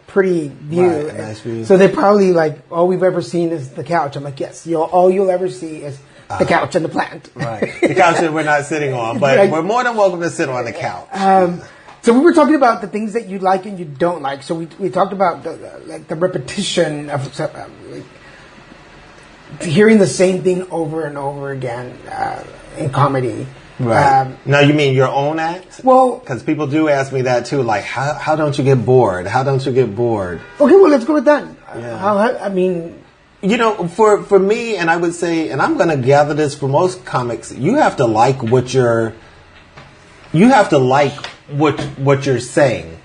Speaker 4: pretty view.
Speaker 3: Right, a nice view.
Speaker 4: So they probably like, all we've ever seen is the couch. I'm like, yes, all you'll ever see is the couch and the plant.
Speaker 3: Right. The couch that we're not sitting on, but we're more than welcome to sit on the couch.
Speaker 4: So we were talking about the things that you like and you don't like. So we talked about the repetition of hearing the same thing over and over again in comedy.
Speaker 5: Right. Now, you mean your own act?
Speaker 4: Well,
Speaker 5: because people do ask me that too. Like, how don't you get bored? How don't you get bored?
Speaker 4: Okay, well, let's go with that.
Speaker 5: Yeah.
Speaker 4: I mean,
Speaker 5: for me, and I would say, and I'm going to gather this for most comics, you have to like what you're saying,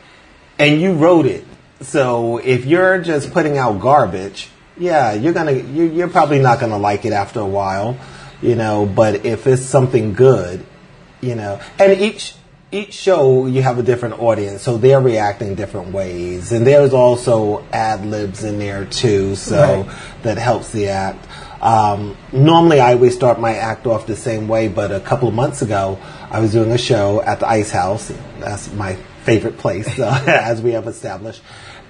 Speaker 5: and you wrote it. So if you're just putting out garbage, you're probably not gonna like it after a while, But if it's something good, and each show you have a different audience, so they're reacting different ways, and there's also ad libs in there too, so that helps the act. Normally I always start my act off the same way, but a couple of months ago I was doing a show at the Ice House. That's my favorite place, as we have established.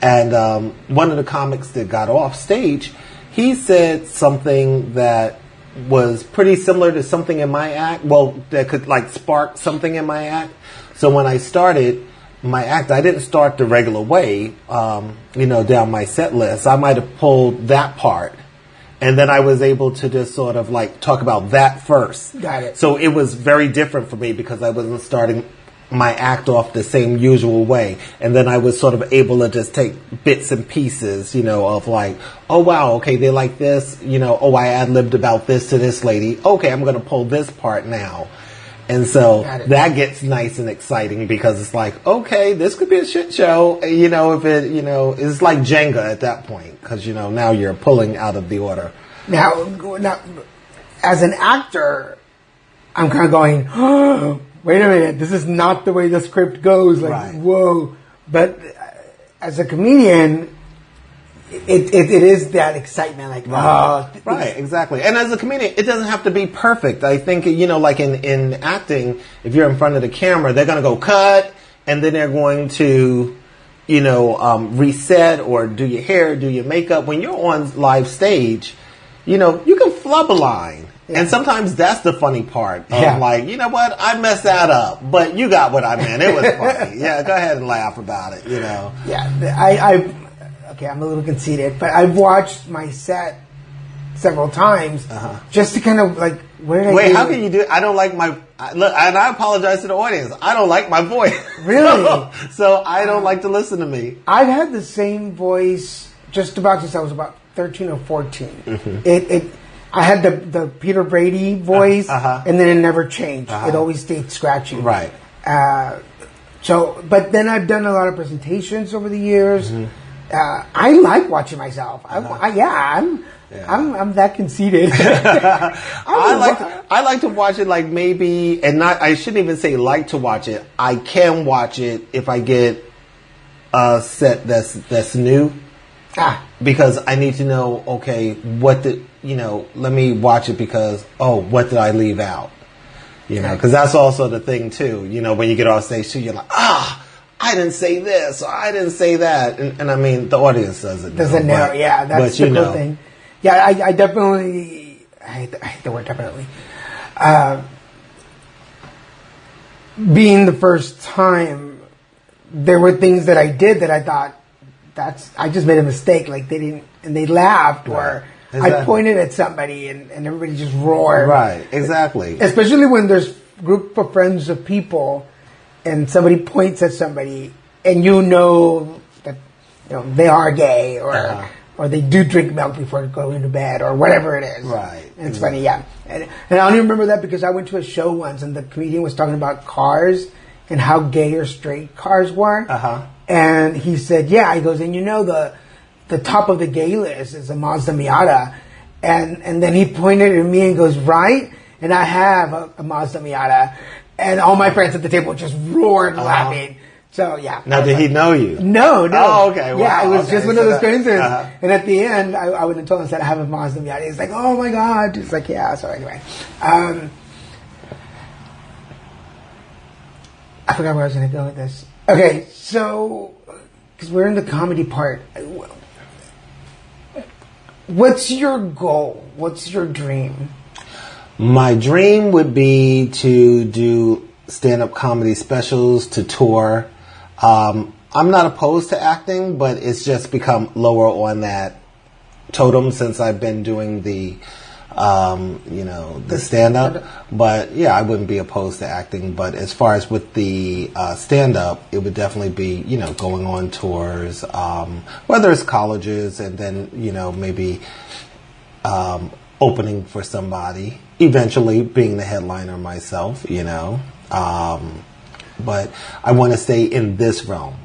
Speaker 5: And one of the comics that got off stage, he said something that was pretty similar to something in my act. Well, that could spark something in my act. So when I started my act, I didn't start the regular way, down my set list. I might have pulled that part. And then I was able to just sort of talk about that first.
Speaker 4: Got it.
Speaker 5: So it was very different for me because I wasn't starting my act off the same usual way. And then I was sort of able to just take bits and pieces, of oh wow, okay, they like this, oh, I ad-libbed about this to this lady. Okay, I'm going to pull this part now. And so that gets nice and exciting because it's okay, this could be a shit show, if it, it's like Jenga at that point because, now you're pulling out of the order.
Speaker 4: Now, as an actor, I'm kind of going, oh, wait a minute, this is not the way the script goes. Whoa. But as a comedian, it is that excitement.
Speaker 5: Right, exactly. And as a comedian, it doesn't have to be perfect. I think, in acting, if you're in front of the camera, they're going to go cut, and then they're going to, reset or do your hair, do your makeup. When you're on live stage, you can flub a line. Yeah. And sometimes that's the funny part. Of you know what? I messed that up. But you got what I meant. It was funny. Yeah, go ahead and laugh about it,
Speaker 4: Yeah, okay, I'm a little conceited, but I've watched my set several times just to kind of where did I
Speaker 5: Wait, how can you do it? I don't like my... Look, and I apologize to the audience. I don't like my voice.
Speaker 4: Really?
Speaker 5: So I don't like to listen to me.
Speaker 4: I've had the same voice just about since I was about 13 or 14. Mm-hmm. I had the Peter Brady voice, and then it never changed. It always stayed scratchy.
Speaker 5: Right.
Speaker 4: But then I've done a lot of presentations over the years. Mm-hmm. I like watching myself. I'm that conceited.
Speaker 5: I like to watch it maybe, and not. I shouldn't even say like to watch it. I can watch it if I get a set that's new. Because I need to know, okay, let me watch it because, what did I leave out? Because that's also the thing too, when you get off stage too, you're like, I didn't say this, or I didn't say that. And I mean, the audience doesn't know.
Speaker 4: Doesn't know, yeah, that's the cool thing. Yeah, I definitely, I hate the word definitely. Being the first time, there were things that I did that I thought, I just made a mistake. They laughed, or exactly. I pointed at somebody and everybody just roared.
Speaker 5: Right, exactly.
Speaker 4: Especially when there's a group of friends of people and somebody points at somebody and that they are gay or they do drink milk before going to bed or whatever it is.
Speaker 5: Right.
Speaker 4: And it's funny, yeah. And I only remember that because I went to a show once and the comedian was talking about cars and how gay or straight cars were. And he said, he goes, and the top of the gay list is a Mazda Miata. And then he pointed at me and goes, right? And I have a Mazda Miata. And all my friends at the table just roared laughing. So, yeah.
Speaker 5: Now, did he know you?
Speaker 4: No.
Speaker 5: Oh, okay. Wow.
Speaker 4: Yeah, it was just one of those coincidences. And at the end, I went and told him that I have a Mazda Miata. He's like, oh, my God. It's like, yeah. So, anyway. I forgot where I was going to go with this. Okay, so, because we're in the comedy part. What's your goal? What's your dream?
Speaker 5: My dream would be to do stand-up comedy specials, to tour. I'm not opposed to acting, but it's just become lower on that totem since I've been doing the the stand-up. But yeah, I wouldn't be opposed to acting. But as far as with the stand-up, it would definitely be, going on tours, whether it's colleges and then, maybe opening for somebody, eventually being the headliner myself, but I want to stay in this realm.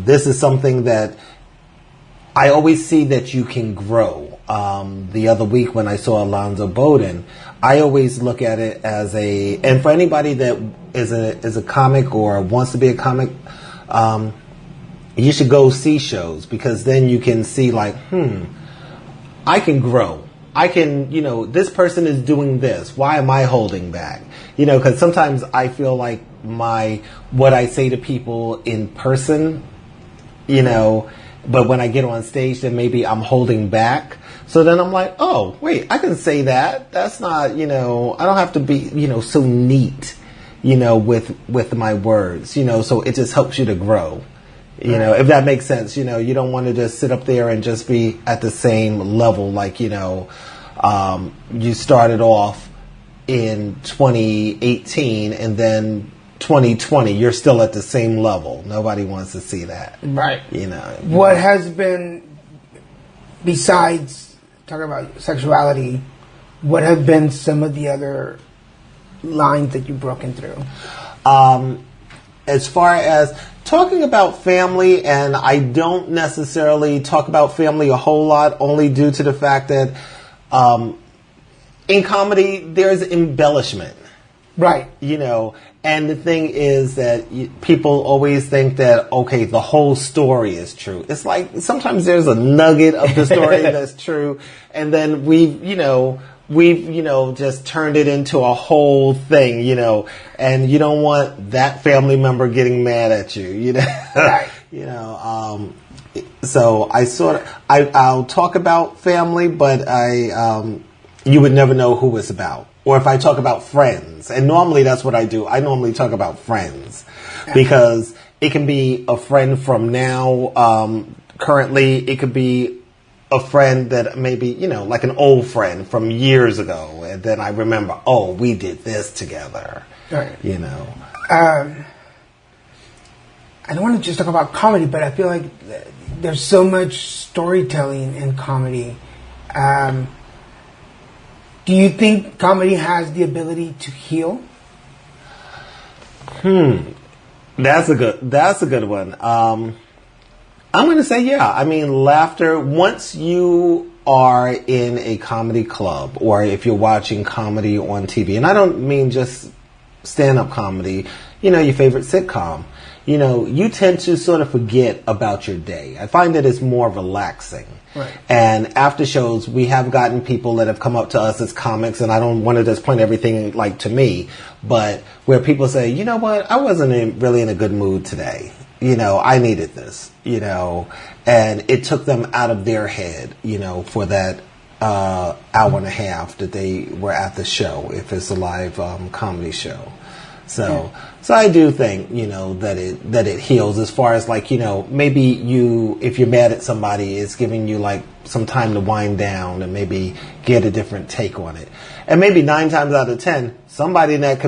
Speaker 5: This is something that I always see that you can grow. The other week when I saw Alonzo Bowden, I always look at it as and for anybody that is a comic or wants to be a comic, you should go see shows, because then you can see I can grow. I can, this person is doing this. Why am I holding back? Because sometimes I feel like what I say to people in person, but when I get on stage, then maybe I'm holding back. So then I'm like, oh, wait, I can say that. That's not, I don't have to be, so neat, with my words, so it just helps you to grow. If that makes sense, you don't want to just sit up there and just be at the same level, like, you started off in 2018 and then 2020, you're still at the same level. Nobody wants to see that.
Speaker 4: Right. What has been, besides talking about sexuality, what have been some of the other lines that you've broken through?
Speaker 5: As far as talking about family, and I don't necessarily talk about family a whole lot, only due to the fact that in comedy there's embellishment.
Speaker 4: Right.
Speaker 5: And the thing is that people always think that, okay, the whole story is true. It's like sometimes there's a nugget of the story that's true, and then we've just turned it into a whole thing, and you don't want that family member getting mad at you,
Speaker 4: Right.
Speaker 5: So I'll talk about family, but you would never know who it's about. Or if I talk about friends, and normally that's what I do. I normally talk about friends, because it can be a friend from now, currently. It could be a friend that maybe, like an old friend from years ago. And then I remember, oh, we did this together.
Speaker 4: Right.
Speaker 5: I
Speaker 4: don't want to just talk about comedy, but I feel like there's so much storytelling in comedy. Do you think comedy has the ability to heal?
Speaker 5: That's a good one. I'm going to say, yeah. I mean, laughter, once you are in a comedy club, or if you're watching comedy on TV, and I don't mean just stand-up comedy, your favorite sitcom, you tend to sort of forget about your day. I find that it's more relaxing.
Speaker 4: Right.
Speaker 5: And after shows, we have gotten people that have come up to us as comics, and I don't want to just point everything like to me, but where people say, you know what, I wasn't really in a good mood today. I needed this, and it took them out of their head, for that hour and a half that they were at the show, if it's a live comedy show. So I do think, that it heals, as far as maybe if you're mad at somebody, it's giving you some time to wind down and maybe get a different take on it. And maybe 9 times out of 10, somebody in that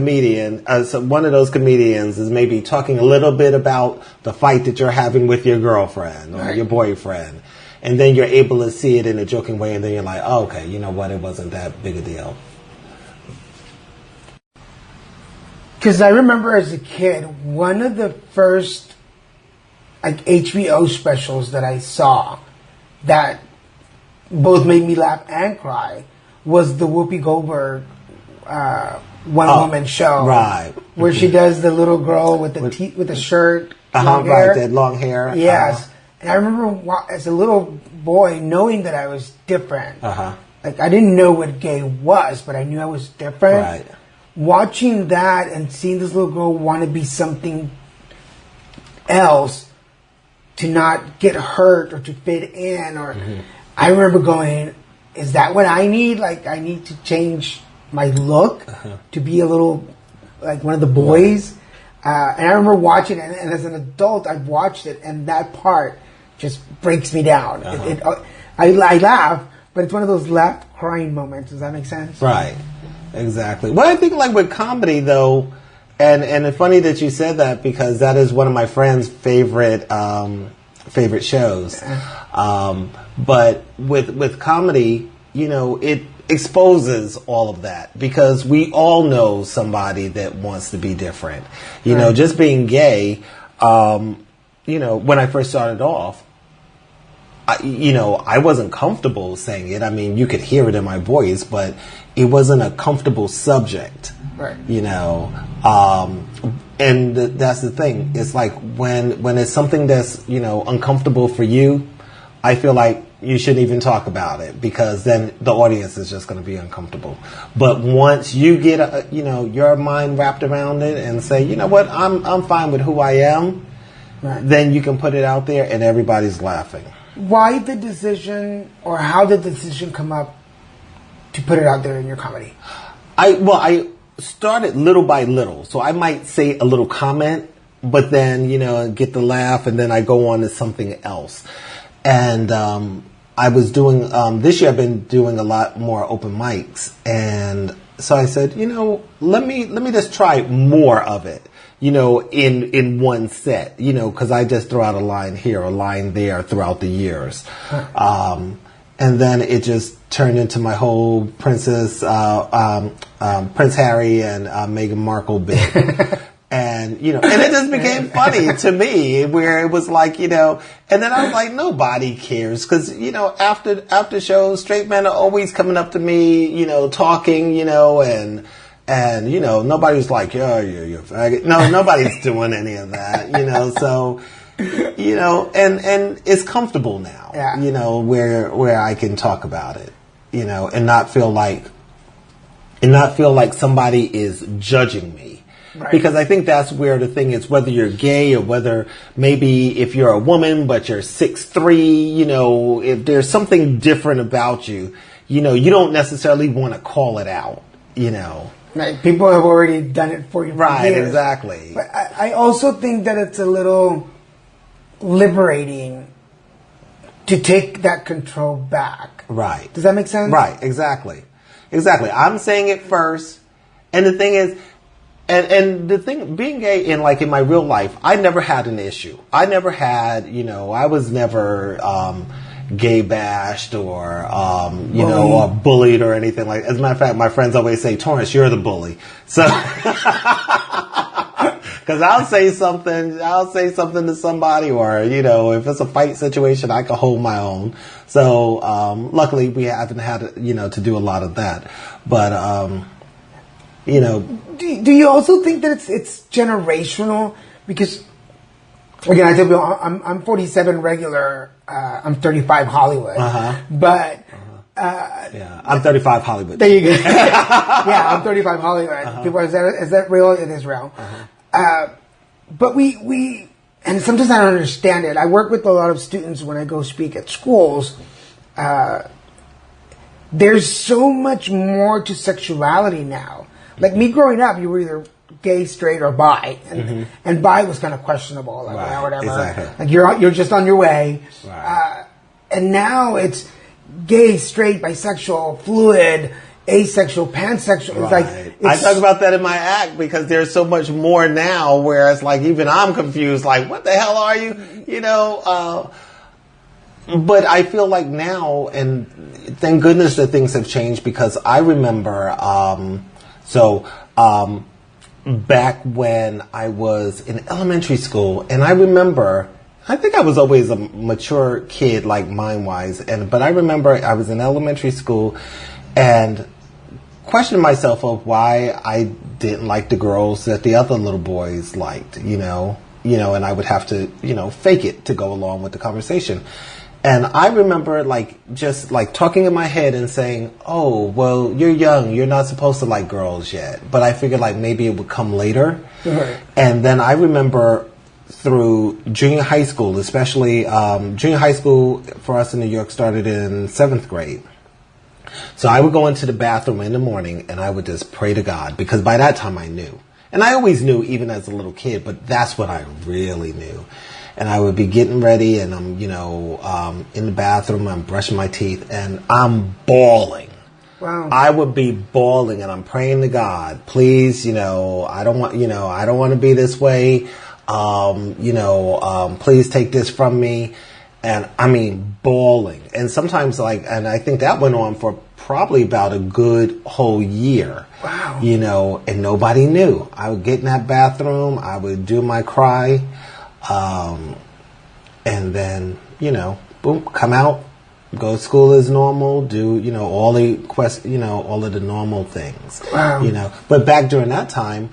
Speaker 5: one of those comedians is maybe talking a little bit about the fight that you're having with your girlfriend or your boyfriend. And then you're able to see it in a joking way, and then you're like, oh, okay, you know what, it wasn't that big a deal.
Speaker 4: Because I remember as a kid, one of the first HBO specials that I saw that both made me laugh and cry was the Whoopi Goldberg one-woman show,
Speaker 5: right?
Speaker 4: Where she does the little girl with the shirt, long hair.
Speaker 5: Right, that long hair.
Speaker 4: Yes, and I remember as a little boy knowing that I was different. I didn't know what gay was, but I knew I was different.
Speaker 5: Right.
Speaker 4: Watching that and seeing this little girl want to be something else, to not get hurt or to fit in, or I remember going, is that what I need? I need to change my look to be a little like one of the boys. And I remember watching it, and as an adult, I've watched it, and that part just breaks me down. I laugh, but it's one of those laugh crying moments. Does that make sense?
Speaker 5: Right. Exactly. Well, I think like with comedy though, and it's funny that you said that because that is one of my friend's favorite shows. But with comedy, you know, it exposes all of that because we all know somebody that wants to be different. You know, just being gay, you know, when I first started off, I wasn't comfortable saying it. I mean, you could hear it in my voice, but it wasn't a comfortable subject.
Speaker 4: Right.
Speaker 5: You know, and that's the thing. It's like when it's something that's, you know, uncomfortable for you, I feel like you shouldn't even talk about it because then the audience is just going to be uncomfortable. But once you get, you know, your mind wrapped around it and say, you know what, I'm fine with who I am, then you can put it out there and everybody's laughing.
Speaker 4: Why the decision, or how did the decision come up to put it out there in your comedy?
Speaker 5: I started little by little. So I might say a little comment, but then, you know, get the laugh, and then I go on to something else. And I was doing, this year I've been doing a lot more open mics. And so I said, you know, let me just try more of it, you know, in one set, you know, because I just throw out a line here, a line there throughout the years. And then it just turned into my whole Prince Harry and Meghan Markle bit. And, you know, and it just became funny to me where it was like, you know, and then I was like, nobody cares. Because, you know, after shows, straight men are always coming up to me, you know, talking, you know, and, you know, nobody's like, yeah, you're faggot. No, nobody's doing any of that, you know, so, you know, and it's comfortable now, you know, where I can talk about it, you know, and not feel like somebody is judging me. Right. Because I think that's where the thing is, whether you're gay or whether maybe if you're a woman but you're 6'3", you know, if there's something different about you, you know, you don't necessarily want to call it out, you know.
Speaker 4: Right. People have already done it for you.
Speaker 5: Right, exactly.
Speaker 4: But I also think that it's a little liberating to take that control back.
Speaker 5: Right.
Speaker 4: Does that make sense?
Speaker 5: Right, exactly. Exactly. I'm saying it first, and the thing is, And the thing, being gay in my real life, I never had an issue. I never had, you know, I was never gay bashed or, you know, or bullied or anything like that. As a matter of fact, my friends always say, Torrance, you're the bully. So, because I'll say something to somebody, or, you know, if it's a fight situation, I can hold my own. So, luckily we haven't had, you know, to do a lot of that. But, you know,
Speaker 4: do you also think that it's generational? Because again, I tell you, I'm 47 regular, I'm 35 Hollywood, but
Speaker 5: yeah, I'm 35 Hollywood.
Speaker 4: There you go. Yeah, I'm 35 Hollywood. People are, is that real? It is real. But we and sometimes I don't understand it. I work with a lot of students when I go speak at schools. There's so much more to sexuality now. Like me growing up, you were either gay, straight, or bi, and bi was kind of questionable, like whatever.
Speaker 5: Exactly.
Speaker 4: Like you're just on your way.
Speaker 5: Right.
Speaker 4: And now it's gay, straight, bisexual, fluid, asexual, pansexual. It's like
Speaker 5: I talk about that in my act because there's so much more now. Where it's like even I'm confused. Like, what the hell are you? You know. But I feel like now, and thank goodness that things have changed, because I remember. Back when I was in elementary school, and I remember, I think I was always a mature kid, like mind-wise, but I remember I was in elementary school and questioned myself of why I didn't like the girls that the other little boys liked, you know, and I would have to, you know, fake it to go along with the conversation. And I remember just talking in my head and saying, oh, well, you're young. You're not supposed to like girls yet. But I figured maybe it would come later. Right. And then I remember through junior high school, especially junior high school for us in New York started in 7th grade. So I would go into the bathroom in the morning and I would just pray to God, because by that time I knew. And I always knew even as a little kid, but that's what I really knew. and I would be getting ready, and I'm, in the bathroom, I'm brushing my teeth, and I'm bawling.
Speaker 4: Wow.
Speaker 5: I would be bawling, and I'm praying to God, please, I don't want to be this way. Please take this from me. And I mean, bawling. And sometimes and I think that went on for probably about a good whole year.
Speaker 4: Wow.
Speaker 5: And nobody knew. I would get in that bathroom, I would do my cry, and then, boom, come out, go to school as normal, do, all of the normal things.
Speaker 4: Wow.
Speaker 5: But back during that time,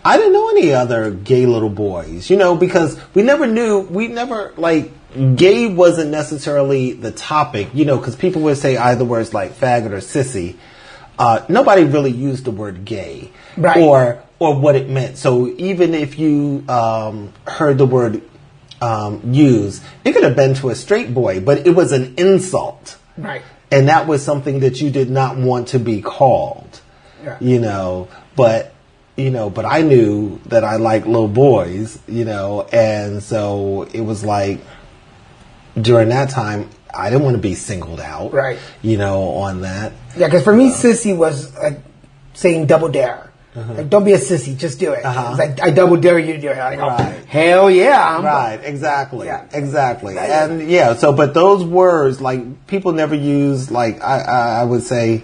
Speaker 5: I didn't know any other gay little boys, because we never, gay wasn't necessarily the topic, because people would say either words like faggot or sissy. Nobody really used the word gay,
Speaker 4: right,
Speaker 5: or what it meant. So even if you heard the word used, it could have been to a straight boy, but it was an insult,
Speaker 4: right?
Speaker 5: And that was something that you did not want to be called, But I knew that I liked little boys, and so it was like, during that time, I didn't want to be singled out,
Speaker 4: right?
Speaker 5: On that.
Speaker 4: Yeah, because for me, sissy was like saying double dare. Like, don't be a sissy, just do it. It's like, I double dare you to do it. I go,
Speaker 5: right.
Speaker 4: Hell yeah.
Speaker 5: Right, exactly.
Speaker 4: Yeah.
Speaker 5: Exactly. And but those words, people never use, I would say,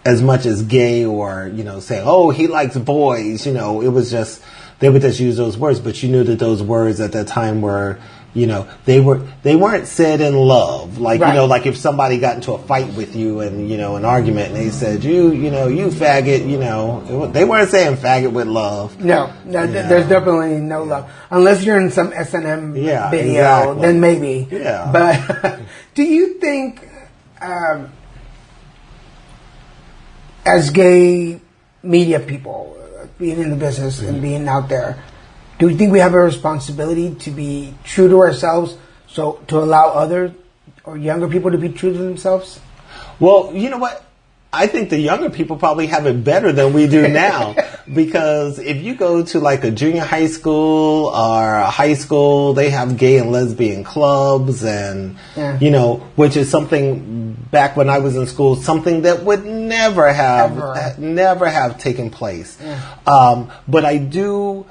Speaker 5: as much as gay or, saying, oh, he likes boys, it was just, they would just use those words, but you knew that those words at that time were, they weren't said in love. Like,
Speaker 4: right.
Speaker 5: Like if somebody got into a fight with you and, an argument and they said, you faggot, they weren't saying faggot with love.
Speaker 4: No, there's definitely no love. Unless you're in some S&M video,
Speaker 5: exactly.
Speaker 4: Then maybe.
Speaker 5: Yeah.
Speaker 4: But do you think, as gay media people, being in the business and being out there, do you think we have a responsibility to be true to ourselves, so to allow other or younger people to be true to themselves?
Speaker 5: Well, you know what? I think the younger people probably have it better than we do now, because if you go to a junior high school or a high school, they have gay and lesbian clubs, and which is something back when I was in school, something that would never have taken place.
Speaker 4: Yeah.
Speaker 5: But I do.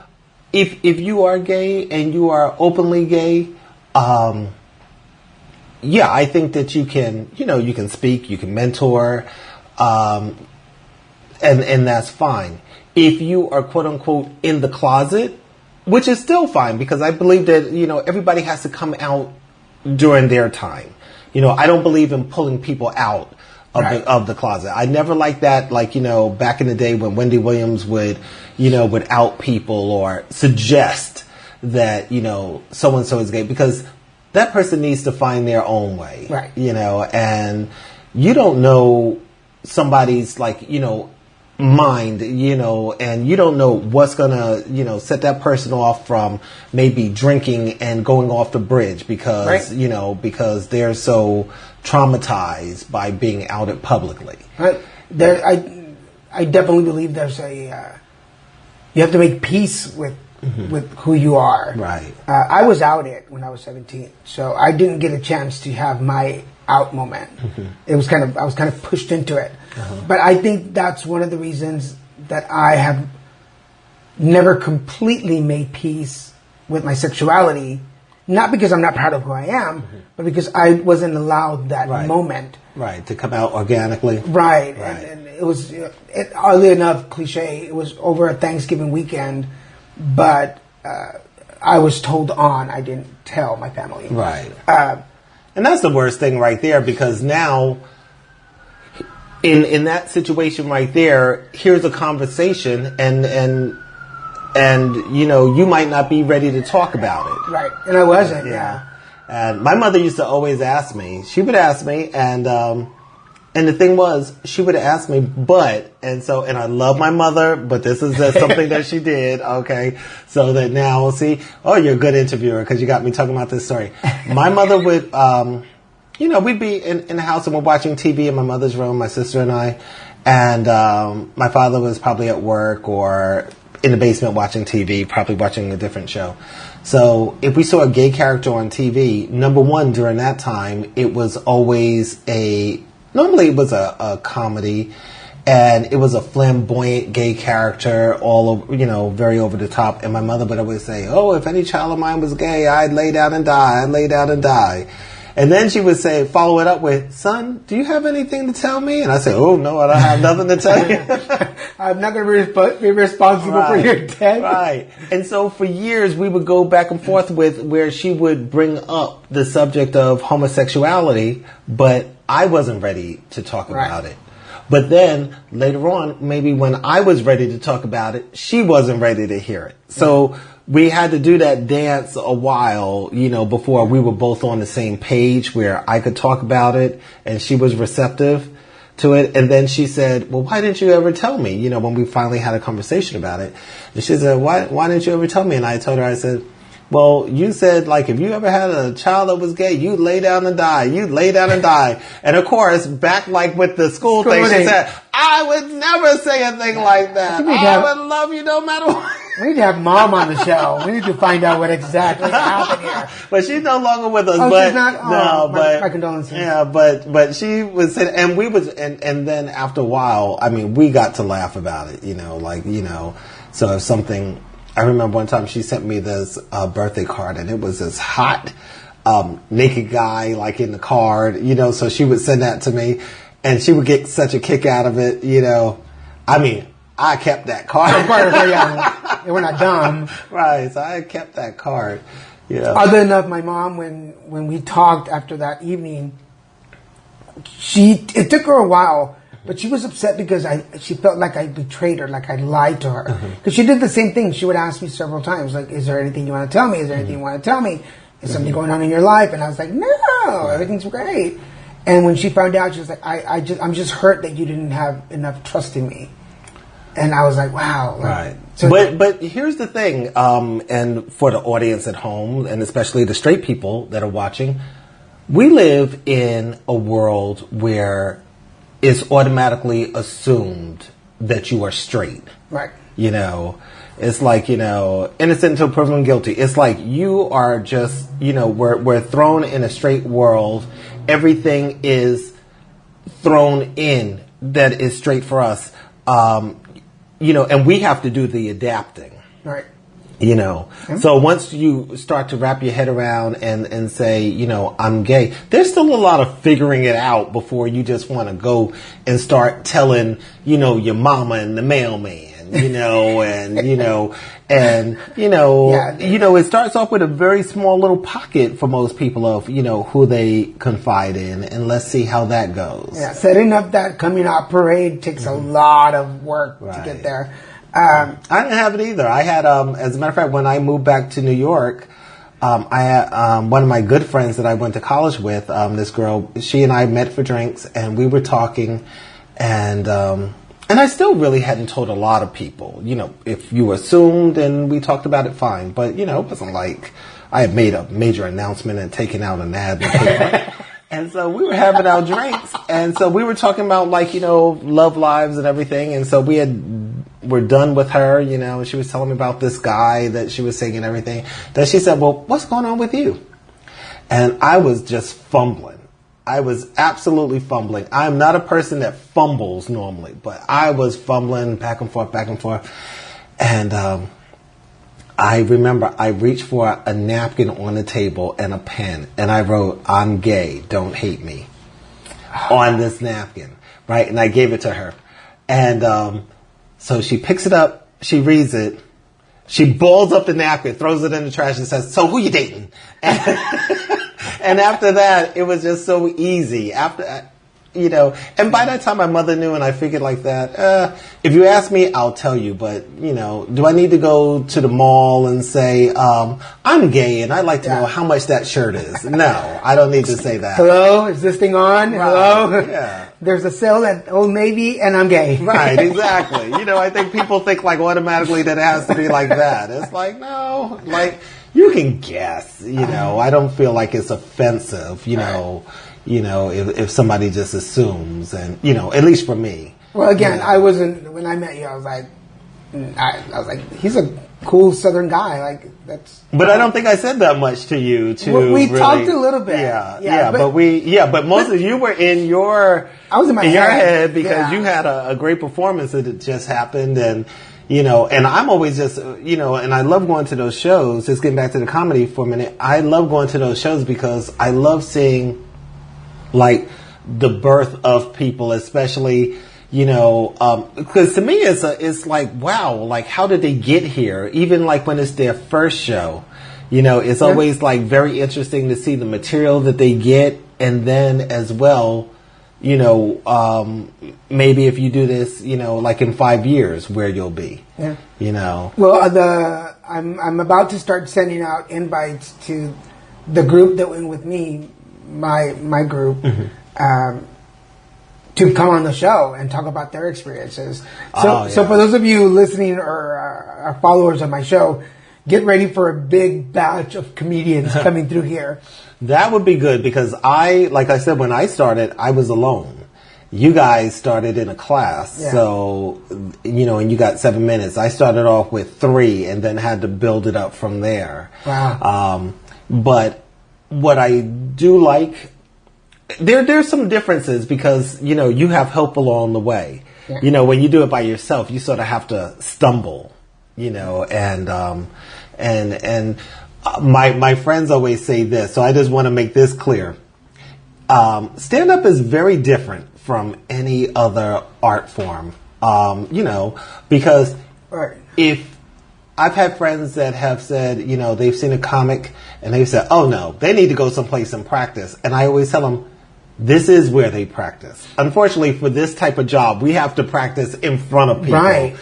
Speaker 5: If you are gay and you are openly gay, I think that you can, you can speak, you can mentor, and that's fine. If you are quote unquote in the closet, which is still fine, because I believe that, everybody has to come out during their time. I don't believe in pulling people out of the closet. I never liked that, back in the day when Wendy Williams would out people or suggest that, so-and-so is gay, because that person needs to find their own way.
Speaker 4: Right.
Speaker 5: And you don't know somebody's mind, and you don't know what's gonna, set that person off from maybe drinking and going off the bridge because,
Speaker 4: right.
Speaker 5: Because they're so traumatized by being outed publicly.
Speaker 4: Right. I definitely believe there's you have to make peace with who you are.
Speaker 5: Right.
Speaker 4: I was outed when I was 17, so I didn't get a chance to have my out moment. I was kind of pushed into it. But I think that's one of the reasons that I have never completely made peace with my sexuality. Not because I'm not proud of who I am, but because I wasn't allowed that moment.
Speaker 5: Right, to come out organically.
Speaker 4: Right. And it was, oddly enough, cliche, it was over a Thanksgiving weekend, but I was told on. I didn't tell my family.
Speaker 5: Right. And that's the worst thing right there, because now, in that situation right there, here's a conversation, and you might not be ready to talk about it.
Speaker 4: Right. And I wasn't, yeah.
Speaker 5: And my mother used to always ask me. She would ask me, and the thing was, she would ask me, and I love my mother, but this is something that she did, okay? So that now, see, you're a good interviewer because you got me talking about this story. My mother would, we'd be in the house and we're watching TV in my mother's room, my sister and I, and my father was probably at work or in the basement watching TV, probably watching a different show. So if we saw a gay character on TV, number one, during that time, it was always normally it was a comedy, and it was a flamboyant gay character, very over the top. And my mother would always say, "Oh, if any child of mine was gay, I'd lay down and die. I'd lay down and die." And then she would follow it up with, "Son, do you have anything to tell me?" And I say, "Oh, no, I don't have nothing to tell you."
Speaker 4: I'm not going to be responsible for your death.
Speaker 5: Right. And so for years, we would go back and forth with where she would bring up the subject of homosexuality, but I wasn't ready to talk about it. But then later on, maybe when I was ready to talk about it, she wasn't ready to hear it. So we had to do that dance a while, before we were both on the same page where I could talk about it and she was receptive to it. And then she said, "Well, why didn't you ever tell me?" When we finally had a conversation about it. And she said, why didn't you ever tell me? And I told her, I said, "Well, you said, if you ever had a child that was gay, you'd lay down and die. You'd lay down and die." And of course, back with the school thing, she said, "I would never say a thing like that. I would love you no matter what."
Speaker 4: We need to have Mom on the show. We need to find out what exactly happened here.
Speaker 5: But she's no longer with us.
Speaker 4: Oh,
Speaker 5: but
Speaker 4: she's not? Oh, my condolences.
Speaker 5: Yeah, but she was saying, and we was, and then after a while, we got to laugh about it, so if something, I remember one time she sent me this birthday card, and it was this hot, naked guy, in the card, so she would send that to me, and she would get such a kick out of it, I kept that card.
Speaker 4: We're not dumb.
Speaker 5: Right, so I kept that card.
Speaker 4: Other enough, my mom, when we talked after that evening, it took her a while, but she was upset because she felt like I betrayed her, like I lied to her. Because she did the same thing. She would ask me several times, "Is there anything you want to tell me? Is there anything you want to tell me? Is something going on in your life?" And I was like, "No, everything's great." And when she found out, she was like, I'm just hurt that you didn't have enough trust in me." And I was like, wow.
Speaker 5: Right. So but here's the thing, and for the audience at home, and especially the straight people that are watching, we live in a world where it's automatically assumed that you are straight.
Speaker 4: Right.
Speaker 5: It's like, innocent until proven guilty. It's like you are just, we're thrown in a straight world. Everything is thrown in that is straight for us. And we have to do the adapting.
Speaker 4: Right.
Speaker 5: So once you start to wrap your head around and say, I'm gay, there's still a lot of figuring it out before you just want to go and start telling, your mama and the mailman, it starts off with a very small little pocket for most people of, who they confide in, and let's see how that goes.
Speaker 4: Yeah, setting up that coming out parade takes a lot of work to get there.
Speaker 5: I didn't have it either. I had, as a matter of fact, when I moved back to New York, I had one of my good friends that I went to college with, this girl, she and I met for drinks, and we were talking, and I still really hadn't told a lot of people. If you assumed and we talked about it, fine. But, it wasn't like I had made a major announcement and taken out an ad in the paper. And so we were having our drinks. And so we were talking about, love lives and everything. And so we're done with her, and she was telling me about this guy that she was seeing and everything. Then she said, "Well, what's going on with you?" And I was just fumbling. I was absolutely fumbling. I'm not a person that fumbles normally, but I was fumbling back and forth. And I remember I reached for a napkin on the table and a pen, and I wrote, "I'm gay, don't hate me," on this napkin, right? And I gave it to her. And so she picks it up, she reads it, she balls up the napkin, throws it in the trash, and says, "So who you dating?" And after that, it was just so easy. And by that time, my mother knew, and I figured like that. If you ask me, I'll tell you. But, do I need to go to the mall and say, I'm gay and I'd like to know how much that shirt is? No, I don't need to say that.
Speaker 4: Hello, is this thing on?
Speaker 5: Right.
Speaker 4: Hello?
Speaker 5: Yeah.
Speaker 4: There's a sale at Old Navy and I'm gay.
Speaker 5: Right, exactly. I think people think automatically that it has to be like that. It's like, no, you can guess, I don't feel like it's offensive, if somebody just assumes, and, at least for me.
Speaker 4: Well, again, when I met you, I was like, And I was like, he's a cool Southern guy. Like that's.
Speaker 5: But I don't think I said that much to you.
Speaker 4: We really, talked a little bit.
Speaker 5: But most of you were in your.
Speaker 4: I was in my
Speaker 5: your
Speaker 4: head
Speaker 5: because you had a great performance that had just happened, and and I'm always just and I love going to those shows. Just getting back to the comedy for a minute, I love going to those shows because I love seeing like the birth of people, especially. Because to me it's like, wow, like how did they get here? Even like when it's their first show, it's always like very interesting to see the material that they get. And then as well, maybe if you do this, like in 5 years where you'll be,
Speaker 4: Well, I'm about to start sending out invites to the group that went with me, my group, to come on the show and talk about their experiences. So for those of you listening or are followers of my show, get ready for a big batch of comedians coming through here.
Speaker 5: That would be good because like I said, when I started, I was alone. You guys started in a class, so, and you got 7 minutes. I started off with 3 and then had to build it up from there.
Speaker 4: Wow.
Speaker 5: But what I do like, there's some differences because, you have help along the way. Yeah. When you do it by yourself, you sort of have to stumble, and my friends always say this, so I just want to make this clear. Stand-up is very different from any other art form, because if I've had friends that have said, they've seen a comic and they've said, oh no, they need to go someplace and practice. And I always tell them, this is where they practice. Unfortunately, for this type of job, we have to practice in front of people. Right.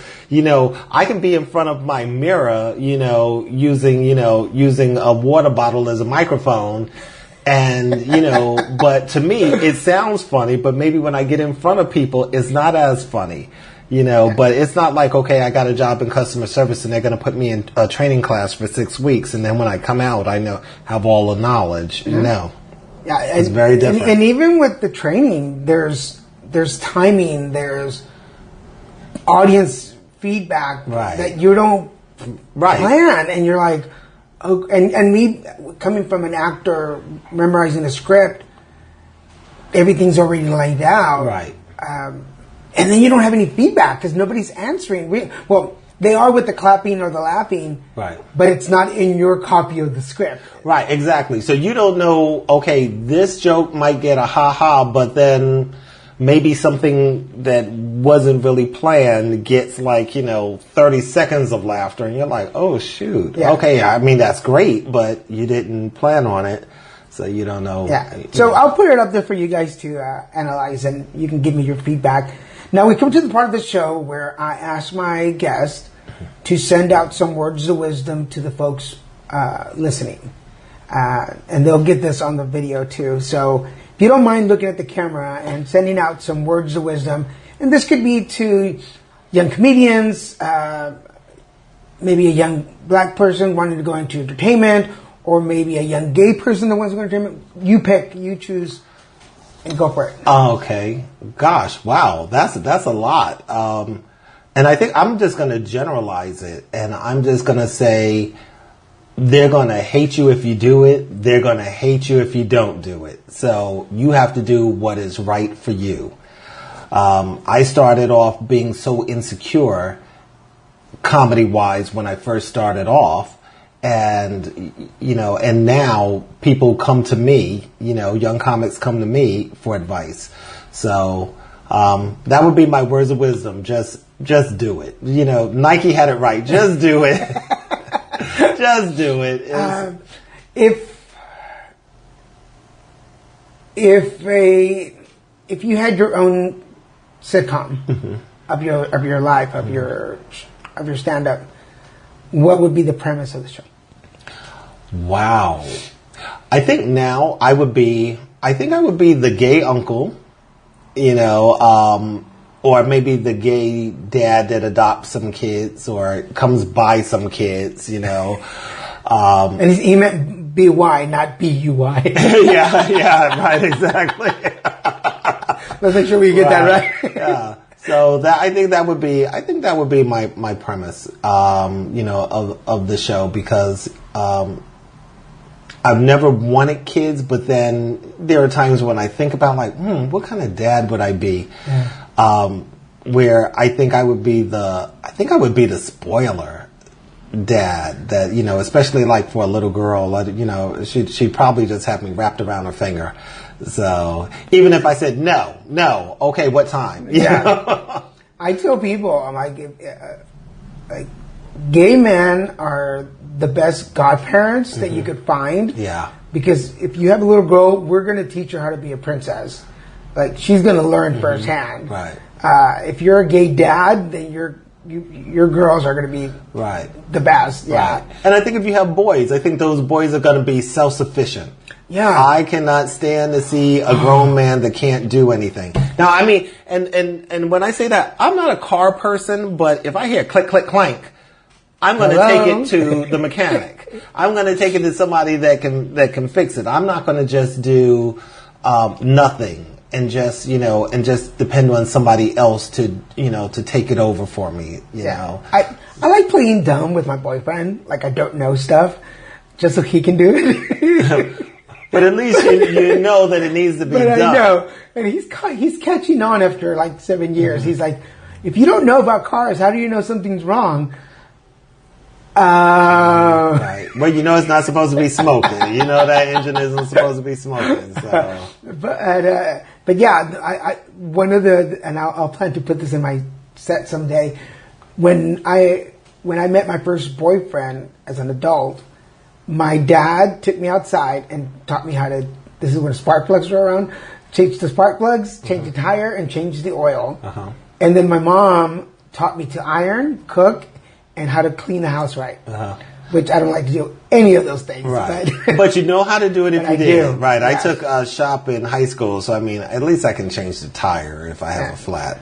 Speaker 5: I can be in front of my mirror, using a water bottle as a microphone. And, but to me, it sounds funny, but maybe when I get in front of people, it's not as funny. But it's not like, okay, I got a job in customer service and they're going to put me in a training class for 6 weeks. And then when I come out, I have all the knowledge, Yeah, it's very different.
Speaker 4: And even with the training, there's timing, there's audience feedback that you don't plan. And you're like, oh, and me coming from an actor, memorizing a script, everything's already laid out.
Speaker 5: Right.
Speaker 4: And then you don't have any feedback because nobody's answering. They are with the clapping or the laughing,
Speaker 5: right? But
Speaker 4: it's not in your copy of the script,
Speaker 5: right? Exactly. So you don't know. Okay, this joke might get a ha-ha, but then maybe something that wasn't really planned gets 30 seconds of laughter, and you're like, oh shoot. Yeah. Okay, I mean that's great, but you didn't plan on it, so you don't know.
Speaker 4: Yeah. So I'll put it up there for you guys to analyze, and you can give me your feedback. Now we come to the part of the show where I ask my guest to send out some words of wisdom to the folks listening. And they'll get this on the video too. So if you don't mind looking at the camera and sending out some words of wisdom, and this could be to young comedians, maybe a young black person wanting to go into entertainment, or maybe a young gay person that wants to go into entertainment. You pick, you choose. And go for it.
Speaker 5: Okay. Gosh, wow. That's a lot. And I think I'm just going to generalize it. And I'm just going to say they're going to hate you if you do it. They're going to hate you if you don't do it. So you have to do what is right for you. I started off being so insecure comedy-wise when I first started off. And, and now people come to me, young comics come to me for advice. So, that would be my words of wisdom. Just do it. Nike had it right. Just do it. Just do it.
Speaker 4: If you had your own sitcom of your life, of your stand-up, what would be the premise of the show?
Speaker 5: Wow. I think now I would be the gay uncle, or maybe the gay dad that adopts some kids or comes by some kids,
Speaker 4: And he meant B-Y, not B-U-Y.
Speaker 5: yeah, right, exactly.
Speaker 4: Let's make sure we get that right.
Speaker 5: Yeah. So I think that would be my premise, of the show, because I've never wanted kids, but then there are times when I think about what kind of dad would I be? Yeah. Where I think I would be the spoiler dad, that, especially like for a little girl, she'd probably just have me wrapped around her finger. So even if I said no, okay, what time?
Speaker 4: Yeah. I tell people, I'm like, gay men are the best godparents that you could find.
Speaker 5: Yeah.
Speaker 4: Because if you have a little girl, we're going to teach her how to be a princess. Like, she's going to learn firsthand.
Speaker 5: Right.
Speaker 4: If you're a gay dad, then your girls are going to be the best. Yeah.
Speaker 5: Right. And I think if you have boys, I think those boys are going to be self-sufficient.
Speaker 4: Yeah.
Speaker 5: I cannot stand to see a grown man that can't do anything. Now, I mean, and when I say that, I'm not a car person, but if I hear click, click, clank, I'm going to take it to the mechanic. I'm going to take it to somebody that can fix it. I'm not going to just do nothing and just depend on somebody else to take it over for me. You know.
Speaker 4: I like playing dumb with my boyfriend. Like, I don't know stuff, just so he can do it.
Speaker 5: But at least you know that it needs to be done.
Speaker 4: I know, and he's catching on after like 7 years. He's like, if you don't know about cars, how do you know something's wrong?
Speaker 5: Right. Well, it's not supposed to be smoking. That engine isn't supposed to be smoking. So.
Speaker 4: But yeah, I one of the, and I'll plan to put this in my set someday. When I met my first boyfriend as an adult, my dad took me outside and taught me how to. This is when spark plugs were around. Change the spark plugs, change the tire, and change the oil. And then my mom taught me to iron, cook, and how to clean the house right. Which I don't like to do any of those things.
Speaker 5: Right. But you know how to do it if you did.
Speaker 4: Do.
Speaker 5: Right.
Speaker 4: Yes.
Speaker 5: I took shop in high school, so I mean, at least I can change the tire if I have a flat.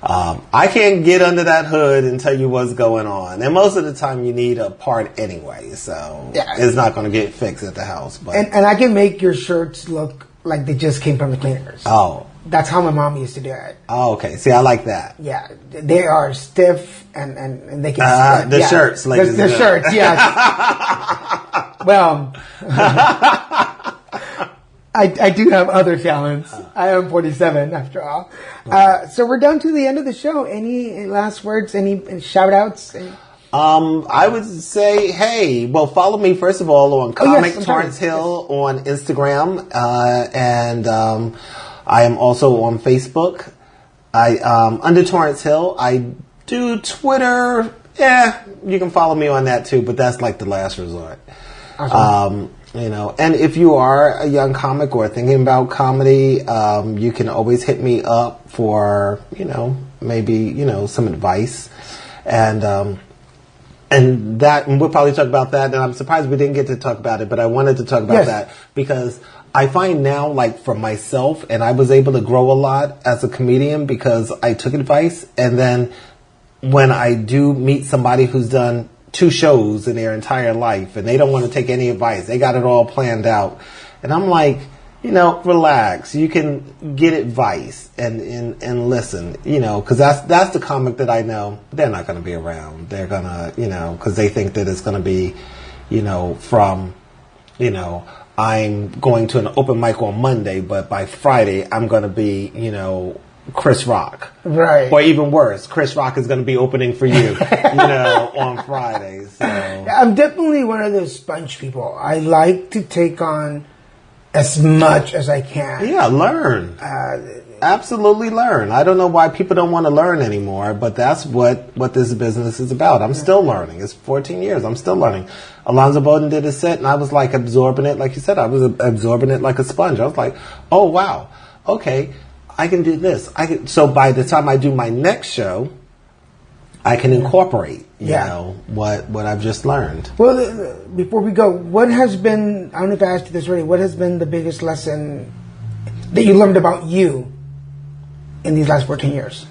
Speaker 5: I can't get under that hood and tell you what's going on. And most of the time you need a part anyway, so it's not going to get fixed at the house. But
Speaker 4: and I can make your shirts look like they just came from the cleaners.
Speaker 5: Oh.
Speaker 4: That's how my mom used to do it.
Speaker 5: Oh, okay. See, I like that.
Speaker 4: Yeah. They are stiff and they can...
Speaker 5: the shirts. Like
Speaker 4: the shirts, yeah. Well... I do have other talents. I am 47 after all. So we're down to the end of the show. Any last words? Any shout outs?
Speaker 5: I would say, follow me first of all on Comic Torrance Hill on Instagram, and I am also on Facebook. Under Torrance Hill. I do Twitter. Yeah, you can follow me on that too, but that's like the last resort. Awesome. And if you are a young comic or thinking about comedy, you can always hit me up for, maybe, some advice. And we'll probably talk about that. And I'm surprised we didn't get to talk about it, but I wanted to talk about that because I find now, like for myself, and I was able to grow a lot as a comedian because I took advice. And then when I do meet somebody who's done 2 shows in their entire life and they don't want to take any advice, they got it all planned out. And I'm like, relax. You can get advice and listen, because that's the comic that I know they're not going to be around. They're going to, because they think that it's going to be, from, I'm going to an open mic on Monday, but by Friday I'm going to be, Chris Rock.
Speaker 4: Right.
Speaker 5: Or even worse, Chris Rock is going to be opening for you, on Friday. So.
Speaker 4: I'm definitely one of those sponge people. I like to take on as much as I can.
Speaker 5: Yeah, learn. Absolutely learn. I don't know why people don't want to learn anymore, but that's what this business is about. I'm still learning. It's 14 years. I'm still learning. Alonzo Bowden did a set, and I was like absorbing it. Like you said, I was absorbing it like a sponge. I was like, oh, wow. Okay. I can do this. So by the time I do my next show, I can incorporate, what I've just learned.
Speaker 4: Well, before we go, what has been, I don't know if I asked you this already, what has been the biggest lesson that you learned about you in these last 14 years?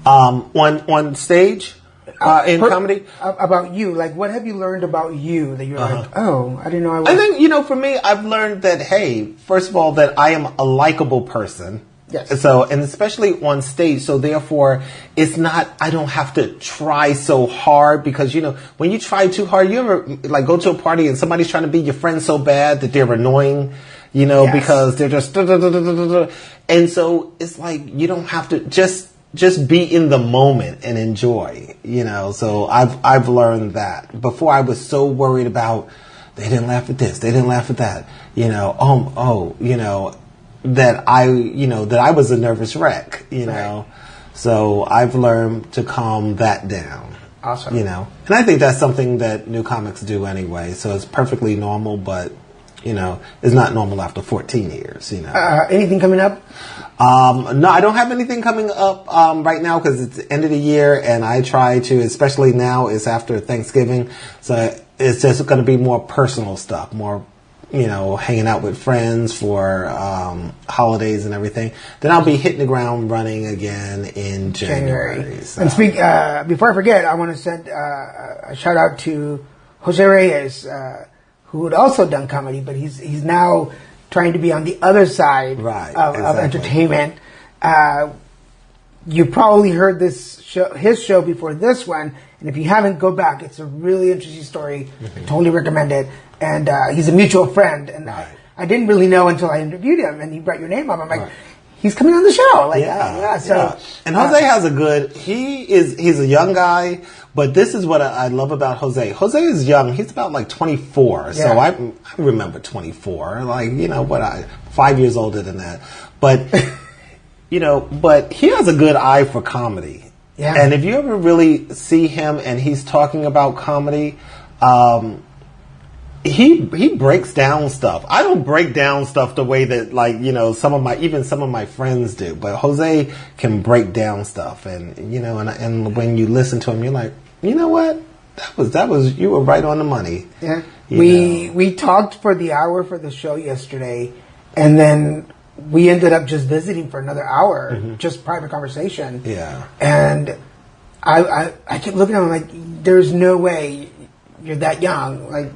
Speaker 5: On stage? In comedy?
Speaker 4: About you. Like, what have you learned about you that you're like, oh, I didn't know I was...
Speaker 5: I think, for me, I've learned that, hey, first of all, that I am a likable person.
Speaker 4: Yes.
Speaker 5: So, and especially on stage, so therefore, it's not, I don't have to try so hard because, when you try too hard, you ever, like, go to a party and somebody's trying to be your friend so bad that they're annoying,
Speaker 4: Yes.
Speaker 5: because they're just, and so it's like, you don't have to just be in the moment and enjoy, so I've learned that. Before I was so worried about, they didn't laugh at this, they didn't laugh at that, that I was a nervous wreck,
Speaker 4: Right.
Speaker 5: So I've learned to calm that down.
Speaker 4: Awesome.
Speaker 5: And I think that's something that new comics do anyway. So it's perfectly normal, but it's not normal after 14 years.
Speaker 4: Anything coming up?
Speaker 5: No, I don't have anything coming up right now because it's the end of the year, and I try to, especially now, it's after Thanksgiving, so it's just going to be more personal stuff, more hanging out with friends for holidays and everything. Then I'll be hitting the ground running again in January. So.
Speaker 4: And before I forget, I want to send a shout out to Jose Reyes, who had also done comedy, but he's now trying to be on the other side of entertainment. You probably heard his show before this one, and if you haven't, go back. It's a really interesting story.
Speaker 5: Mm-hmm.
Speaker 4: Totally recommend it. And he's a mutual friend, and I didn't really know until I interviewed him, and he brought your name up. I'm like, he's coming on the show.
Speaker 5: And Jose has he's a young guy, but this is what I love about Jose. Jose is young. He's about like 24. Yeah. So I remember 24, 5 years older than that. But, but he has a good eye for comedy.
Speaker 4: Yeah.
Speaker 5: And if you ever really see him and he's talking about comedy, he breaks down stuff. I don't break down stuff the way that some of my friends do, but Jose can break down stuff, and and when you listen to him, you're like, you know what, that was you were right on the money.
Speaker 4: Yeah, we talked for the hour for the show yesterday, and then we ended up just visiting for another hour, just private conversation.
Speaker 5: Yeah,
Speaker 4: and I kept looking at him like, there's no way you're that young, like.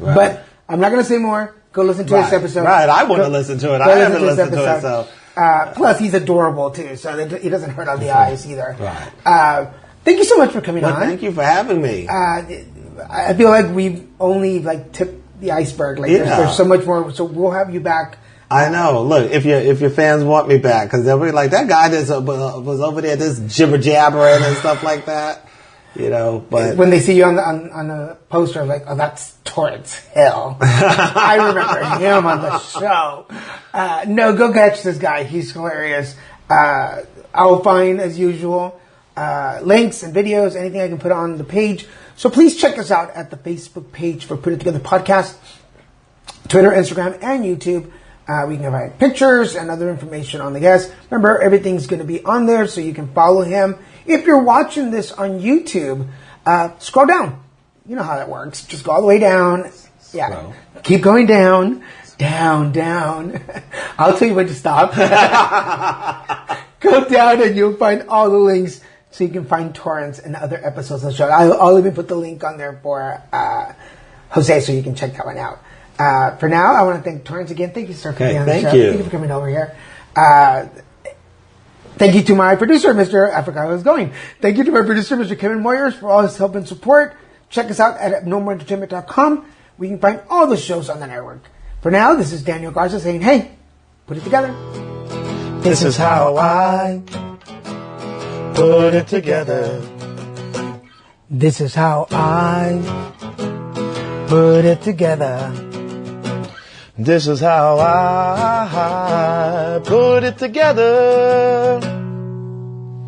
Speaker 5: Right.
Speaker 4: But I'm not going to say more. Go listen to this episode.
Speaker 5: Right, I want to listen to it. I haven't listened to it, so.
Speaker 4: Plus, he's adorable, too, so he doesn't hurt on the eyes either.
Speaker 5: Right.
Speaker 4: Thank you so much for coming on.
Speaker 5: Thank you for having me.
Speaker 4: I feel like we've only tipped the iceberg. There's so much more, so we'll have you back.
Speaker 5: I know. Look, if your fans want me back, because they'll be like, that guy that was over there just jibber jabbering and stuff like that. But
Speaker 4: when they see you on the poster, like, oh, that's Torrance Hill. I remember him on the show. No, go catch this guy. He's hilarious. I'll find, as usual, links and videos, anything I can put on the page. So please check us out at the Facebook page for Put It Together Podcast, Twitter, Instagram, and YouTube. We can provide pictures and other information on the guest. Remember, everything's going to be on there, so you can follow him. If you're watching this on YouTube, scroll down. You know how that works. Just go all the way down. Yeah.
Speaker 5: Scroll.
Speaker 4: Keep going down. Down. I'll tell you when to stop. Go down and you'll find all the links so you can find Torrance and other episodes of the show. I'll even put the link on there for Jose so you can check that one out. For now, I want to thank Torrance again. Thank you, sir, for being on the show.
Speaker 5: You.
Speaker 4: Thank you for coming over here. Thank you to my producer, Mr. I forgot how I was going. Thank you to my producer, Mr. Kevin Moyers, for all his help and support. Check us out at abnormalentertainment.com. We can find all the shows on the network. For now, this is Daniel Garza saying, hey, put it together.
Speaker 3: This is how I put it together.
Speaker 4: This is how I put it together.
Speaker 3: This is how I put it together.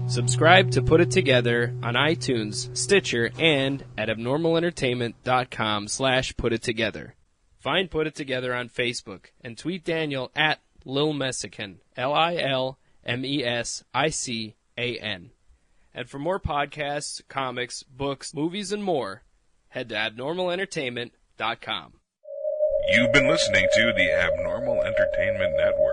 Speaker 6: Subscribe to Put It Together on iTunes, Stitcher, and at abnormalentertainment.com/putittogether. Find Put It Together on Facebook and tweet Daniel at Lil Messican, LILMESICAN. And for more podcasts, comics, books, movies, and more, head to abnormalentertainment.com.
Speaker 1: You've been listening to the Abnormal Entertainment Network.